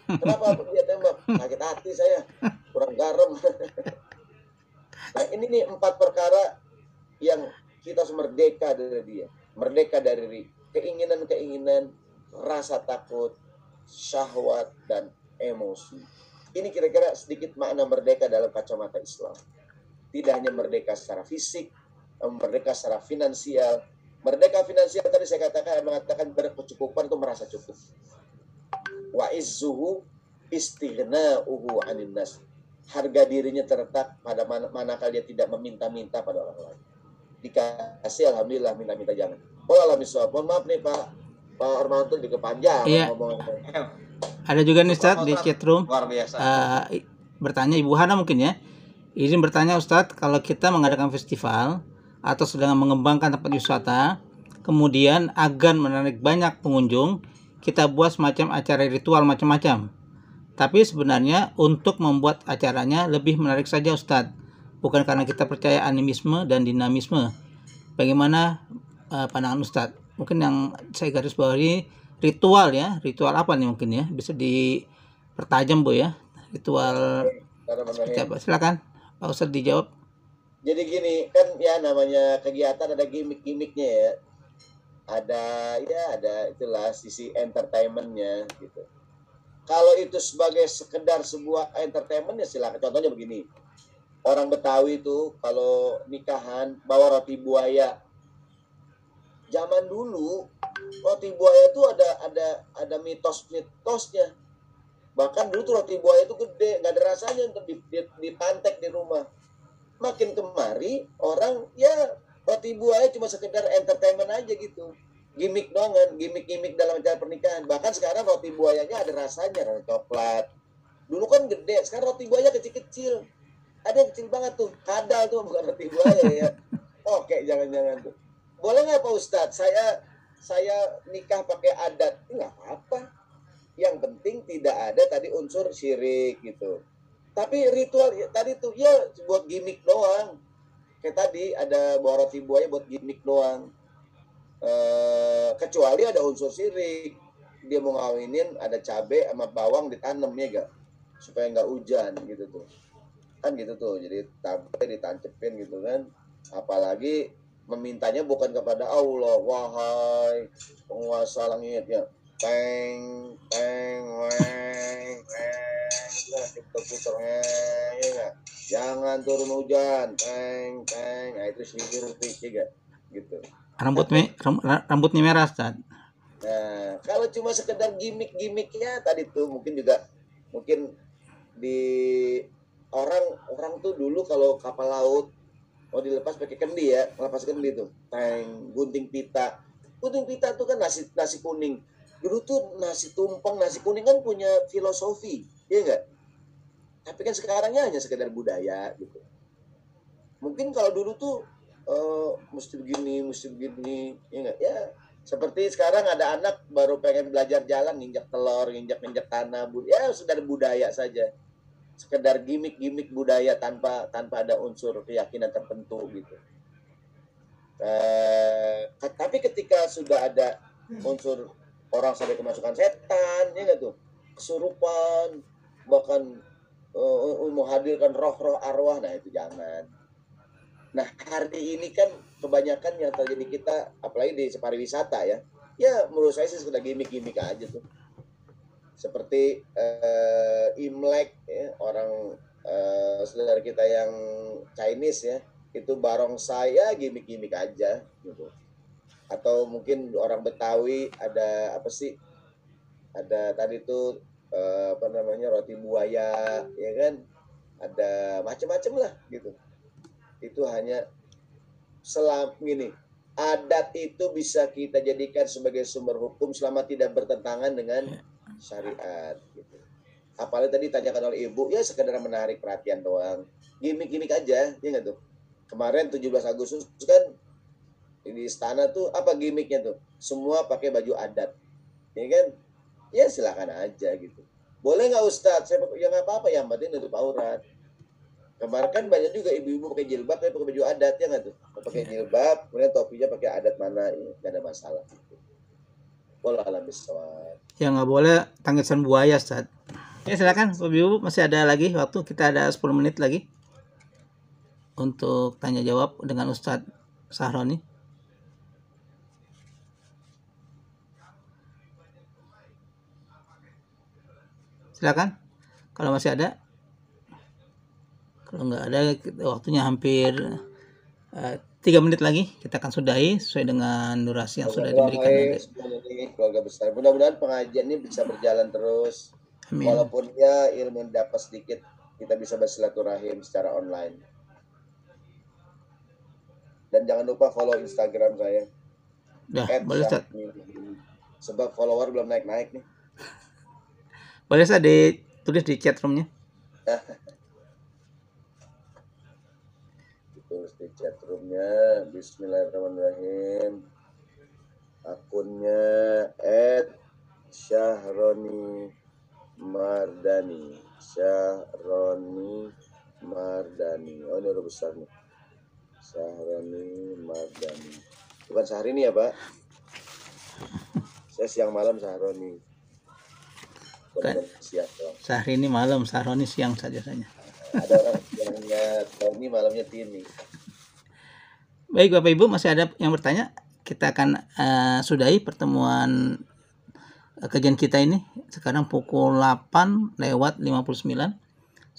Speaker 2: kenapa dia tembak? Sakit hati saya, kurang garam. Nah, ini nih 4 perkara yang kita harus merdeka dari dia. Merdeka dari keinginan-keinginan, rasa takut, syahwat, dan emosi. Ini kira-kira sedikit makna merdeka dalam kacamata Islam. Tidak hanya merdeka secara fisik, merdeka secara finansial. Merdeka finansial tadi saya mengatakan berkecukupan itu merasa cukup. Wa izzuhu istighna'uhu 'anil nas. Harga dirinya terletak pada manakala dia tidak meminta-minta pada orang lain. Dikasih alhamdulillah, minta-minta jangan. Mohon maaf nih Pak Armanto juga panjang ngomongnya.
Speaker 1: Ada juga nih Ustadz di chatroom.
Speaker 5: Luar biasa.
Speaker 1: Bertanya Ibu Hana mungkin ya. Izin bertanya Ustadz, kalau kita mengadakan festival atau sedang mengembangkan tempat wisata, kemudian agar menarik banyak pengunjung, kita buat semacam acara ritual macam-macam. Tapi sebenarnya untuk membuat acaranya lebih menarik saja Ustadz, bukan karena kita percaya animisme dan dinamisme. Bagaimana pandangan Ustadz? Mungkin yang saya garis bawahi ritual ya, ritual apa nih mungkin ya? Bisa dipertajam Bu ya, ritual seperti apa? Silakan Pak Ustadz dijawab.
Speaker 2: Jadi gini, kan ya namanya kegiatan ada gimmick-gimmicknya ya. Ada itulah sisi entertainmentnya gitu. Kalau itu sebagai sekedar sebuah entertainment ya silakan. Contohnya begini. Orang Betawi itu kalau nikahan bawa roti buaya. Zaman dulu roti buaya itu ada mitos-mitosnya. Bahkan dulu tuh roti buaya itu gede, nggak ada rasanya untuk dipantek di rumah. Makin kemari orang ya Roti buaya cuma sekedar entertainment aja gitu. Gimmick doang kan, gimmick dalam acara pernikahan. Bahkan sekarang roti buayanya ada rasanya, rasa coklat. Dulu kan gede, sekarang roti buaya kecil-kecil. Ada yang kecil banget tuh, kadal tuh, bukan roti buaya ya. Oke, jangan-jangan tuh. Boleh nggak Pak Ustadz? Saya nikah pakai adat, nggak apa-apa. Yang penting tidak ada tadi unsur syirik gitu. Tapi ritual tadi tuh ya buat gimmick doang. Kayak tadi ada bawa roti buaya buat gimmick doang. Kecuali ada unsur syirik. Dia mau ngawinin ada cabai sama bawang ditanam ya gak? Supaya nggak hujan gitu tuh. Kan gitu tuh. Jadi cabai ditancepin gitu kan. Apalagi memintanya bukan kepada Allah, wahai penguasa langit ya. Teng weng puter ya gak? Jangan turun hujan, teng. Nah itu sihir ya gitu.
Speaker 1: Rambutnya merah, Ustaz.
Speaker 2: Nah, kalau cuma sekedar gimmick-gimmicknya tadi tuh mungkin di orang tuh dulu kalau kapal laut mau dilepas pakai kendi ya, lepas kendi tuh, gunting pita tuh kan nasi kuning. Dulu tuh nasi tumpeng, nasi kuning kan punya filosofi, ya enggak? Tapi kan sekarangnya hanya sekedar budaya gitu. Mungkin kalau dulu tuh mesti begini, ya enggak? Ya, seperti sekarang ada anak baru pengen belajar jalan, nginjak telur, nginjak tanah, ya sudah budaya saja. Sekedar gimmick budaya tanpa ada unsur keyakinan tertentu gitu. Tapi ketika sudah ada unsur orang sampai kemasukan setan, ya enggak tuh? Kesurupan, bahkan menghadirkan roh-roh arwah, nah itu jangan. Nah, hari ini kan kebanyakan yang terjadi kita, apalagi di pariwisata ya menurut saya sih sudah gimmick aja tuh. Seperti Imlek ya, orang saudara kita yang Chinese ya, itu barongsai ya gimmick aja gitu. Atau mungkin orang Betawi ada apa sih? Ada tadi tuh roti buaya ya kan? Ada macam-macam lah gitu. Itu hanya gini, adat itu bisa kita jadikan sebagai sumber hukum selama tidak bertentangan dengan syariat gitu. Apalagi tadi ditanyakan oleh ibu, ya sekedar menarik perhatian doang, gimmick aja, ya nggak tuh. Kemarin 17 Agustus kan di istana tuh apa gimmicknya tuh, semua pakai baju adat, ya kan? Ya silakan aja gitu. Boleh nggak Ustadz? Saya ya nggak apa-apa, yang penting nutup aurat. Kemarin kan banyak juga ibu-ibu pakai jilbab tapi pakai baju adat, ya nggak tuh? Pakai jilbab, kemudian topinya pakai adat mana, nggak ada masalah. Wallah alam bisawab.
Speaker 1: Ya nggak boleh tangisan buaya, Ustaz. Ya silakan, ibu masih ada lagi waktu, kita ada 10 menit lagi untuk tanya jawab dengan Ustadz Sahroni. Silakan, kalau masih ada. Kalau nggak ada, waktunya hampir 3 menit lagi kita akan sudahi sesuai dengan durasi yang sudah diberikan oleh
Speaker 2: keluarga besar. Mudah-mudahan pengajian ini bisa berjalan terus. Amin. Walaupun ya ilmu dapat sedikit, kita bisa bersilaturahim secara online. Dan jangan lupa follow Instagram saya.
Speaker 1: Ya, boleh Ustaz.
Speaker 2: Sebab follower belum naik-naik nih.
Speaker 1: Boleh Ustaz ditulis di chat roomnya.
Speaker 2: Tulis di chat roomnya. Bismillahirrahmanirrahim. Akunnya @Syahroni Mardani. Oh ini udah besar nih. Syahroni Mardani. Bukan Syahrini ya Pak. Saya siang malam Syahroni.
Speaker 1: Syahrini malam, Syahroni siang saja.
Speaker 2: Ada orang siangnya Tony, malamnya Tini.
Speaker 1: Baik Bapak Ibu, masih ada yang bertanya? Kita akan sudahi pertemuan kajian kita ini. Sekarang pukul 8:59.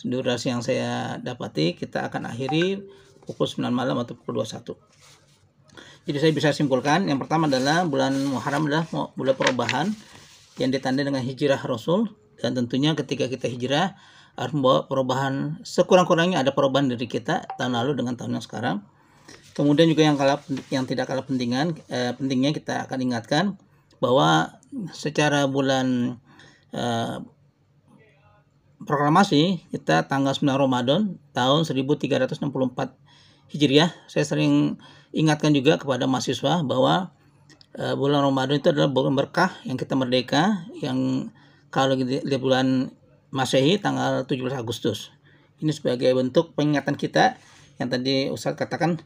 Speaker 1: Durasi yang saya dapati, kita akan akhiri pukul 9 malam atau pukul 21. Jadi saya bisa simpulkan, yang pertama adalah bulan Muharram adalah bulan perubahan yang ditandai dengan hijrah Rasul, dan tentunya ketika kita hijrah harus membawa perubahan, sekurang-kurangnya ada perubahan dari kita tahun lalu dengan tahun yang sekarang. Kemudian juga yang tidak kalah pentingnya kita akan ingatkan bahwa secara bulan proklamasi kita tanggal 9 Ramadan tahun 1364 Hijriah. Saya sering ingatkan juga kepada mahasiswa bahwa bulan Ramadan itu adalah bulan berkah yang kita merdeka, yang kalau di bulan Masehi tanggal 17 Agustus. Ini sebagai bentuk peringatan kita yang tadi Ustaz katakan,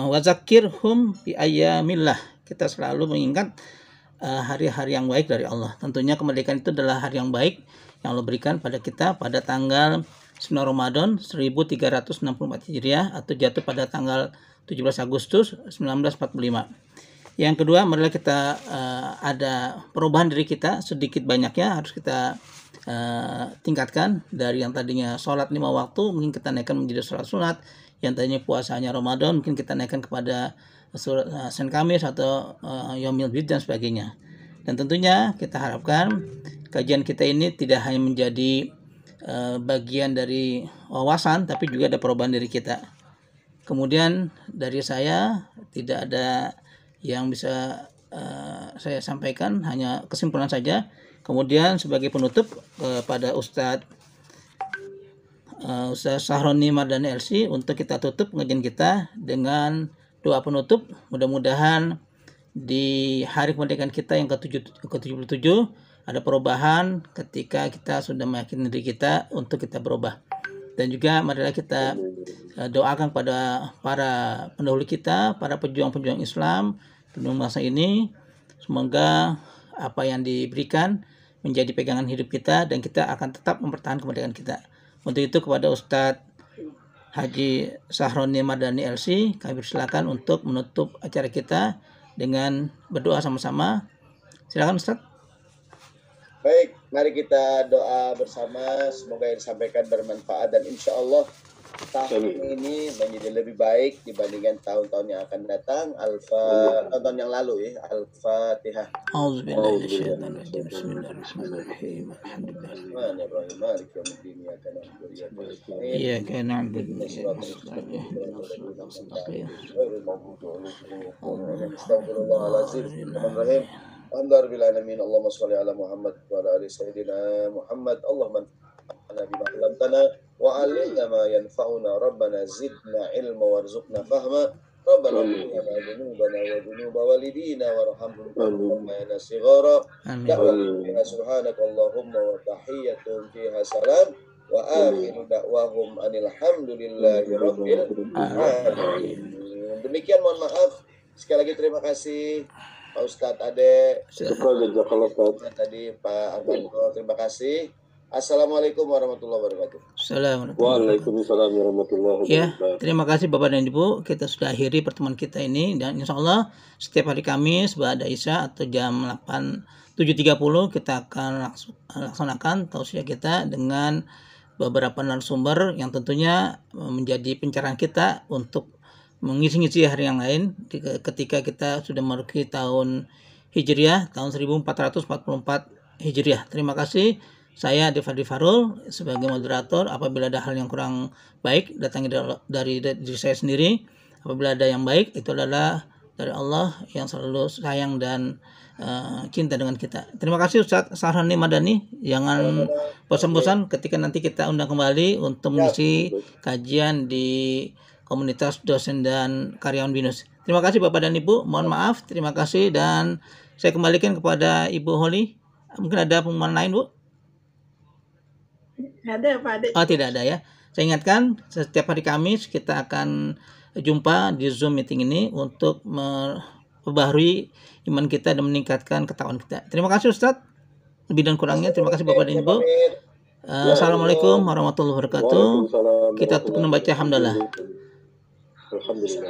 Speaker 1: wazakirhum bi ayyamillah. Kita selalu mengingat hari-hari yang baik dari Allah. Tentunya kemerdekaan itu adalah hari yang baik yang Allah berikan pada kita pada tanggal 9 Ramadan 1364 Hijriah atau jatuh pada tanggal 17 Agustus 1945. Yang kedua, marilah kita ada perubahan diri kita sedikit banyaknya harus kita tingkatkan dari yang tadinya sholat 5 waktu mungkin kita naikkan menjadi sholat sunat, yang tadinya puasanya Ramadan mungkin kita naikkan kepada Senin Kamis atau Yaumil Bid dan sebagainya. Dan tentunya kita harapkan kajian kita ini tidak hanya menjadi bagian dari wawasan, tapi juga ada perubahan diri kita. Kemudian dari saya tidak ada yang bisa saya sampaikan, hanya kesimpulan saja. Kemudian sebagai penutup kepada Ustadz Sahroni Mardani LC untuk kita tutup pengajian kita dengan doa penutup. Mudah-mudahan di hari kemerdekaan kita yang ke-77 ada perubahan ketika kita sudah meyakini diri kita untuk kita berubah. Dan juga marilah kita doakan pada para pendahulu kita, para pejuang-pejuang Islam, pejuang bangsa ini, semoga apa yang diberikan menjadi pegangan hidup kita dan kita akan tetap mempertahankan kemerdekaan kita. Untuk itu kepada Ustadz Haji Sahroni Mardani LC, kami persilakan untuk menutup acara kita dengan berdoa sama-sama. Silakan Ustadz.
Speaker 2: Baik, mari kita doa bersama, semoga yang disampaikan bermanfaat dan insya Allah tahun ini menjadi lebih baik dibandingkan tahun-tahun yang akan datang. Tahun-tahun yang lalu ya. Al-Fatihah.
Speaker 1: Auzubillahi Bismillahirrahmanirrahim. Iyyaka na'budu wa iyyaka nasta'in.
Speaker 2: Astagfirullahaladzim. Alhamdulillahirrahmanirrahim. Allahumma sholli ala Muhammad wa ala ali sayyidina Muhammad. Allahumma anfa'na bima 'allamtana wa 'allimna ma yanfa'una. Rabbana zidna ilma warzuqna fahma. Rabbana ighfir dzunubana wa dzunuba walidina warhamhum kama kana shighara. Da'wana subhanaka Allahumma wa tahiyyatun fiha salam wa akhiru da'wahum anil hamdulillahi rabbil alamin. Demikian, mohon maaf. Sekali lagi terima kasih Pak Ustadz Ade, tadi Pak Armando, terima kasih. Assalamualaikum warahmatullahi wabarakatuh.
Speaker 3: Waalaikumsalam warahmatullahi
Speaker 1: Ya,
Speaker 3: wabarakatuh.
Speaker 1: terima kasih Bapak dan Ibu. Kita sudah akhiri pertemuan kita ini dan insya Allah setiap hari Kamis ba'da Isya atau jam 7.30 kita akan laksanakan tausiah kita dengan beberapa narasumber yang tentunya menjadi pencerahan kita untuk mengisi-ngisi hari yang lain ketika kita sudah memasuki tahun Hijriah, tahun 1444 Hijriah. Terima kasih. Saya Devadi Farul sebagai moderator. Apabila ada hal yang kurang baik, datangnya dari diri saya sendiri. Apabila ada yang baik, itu adalah dari Allah yang selalu sayang dan cinta dengan kita. Terima kasih Ustadz Sahroni Mardani. Jangan bosan-bosan ketika nanti kita undang kembali untuk mengisi kajian di komunitas dosen dan karyawan BINUS. Terima kasih Bapak dan Ibu. Mohon maaf. Terima kasih dan saya kembalikan kepada Ibu Holly. Mungkin ada pengumuman lain, Bu?
Speaker 3: Ada Pak Ade.
Speaker 1: Oh, tidak ada ya. Saya ingatkan setiap hari Kamis kita akan jumpa di Zoom meeting ini untuk memperbaharui iman kita dan meningkatkan ketakwaan kita. Terima kasih Ustadz. Lebih dan kurangnya terima kasih Bapak dan Ibu. Assalamualaikum warahmatullahi wabarakatuh. Kita tutup membaca hamdalah.
Speaker 3: Alhamdulillah.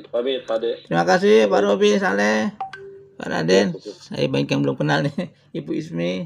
Speaker 5: Pamit, Pak Ade.
Speaker 1: Terima kasih Pak Robi, Saleh, Pak Raden. Saya banyak yang belum kenal nih. Ibu Ismi.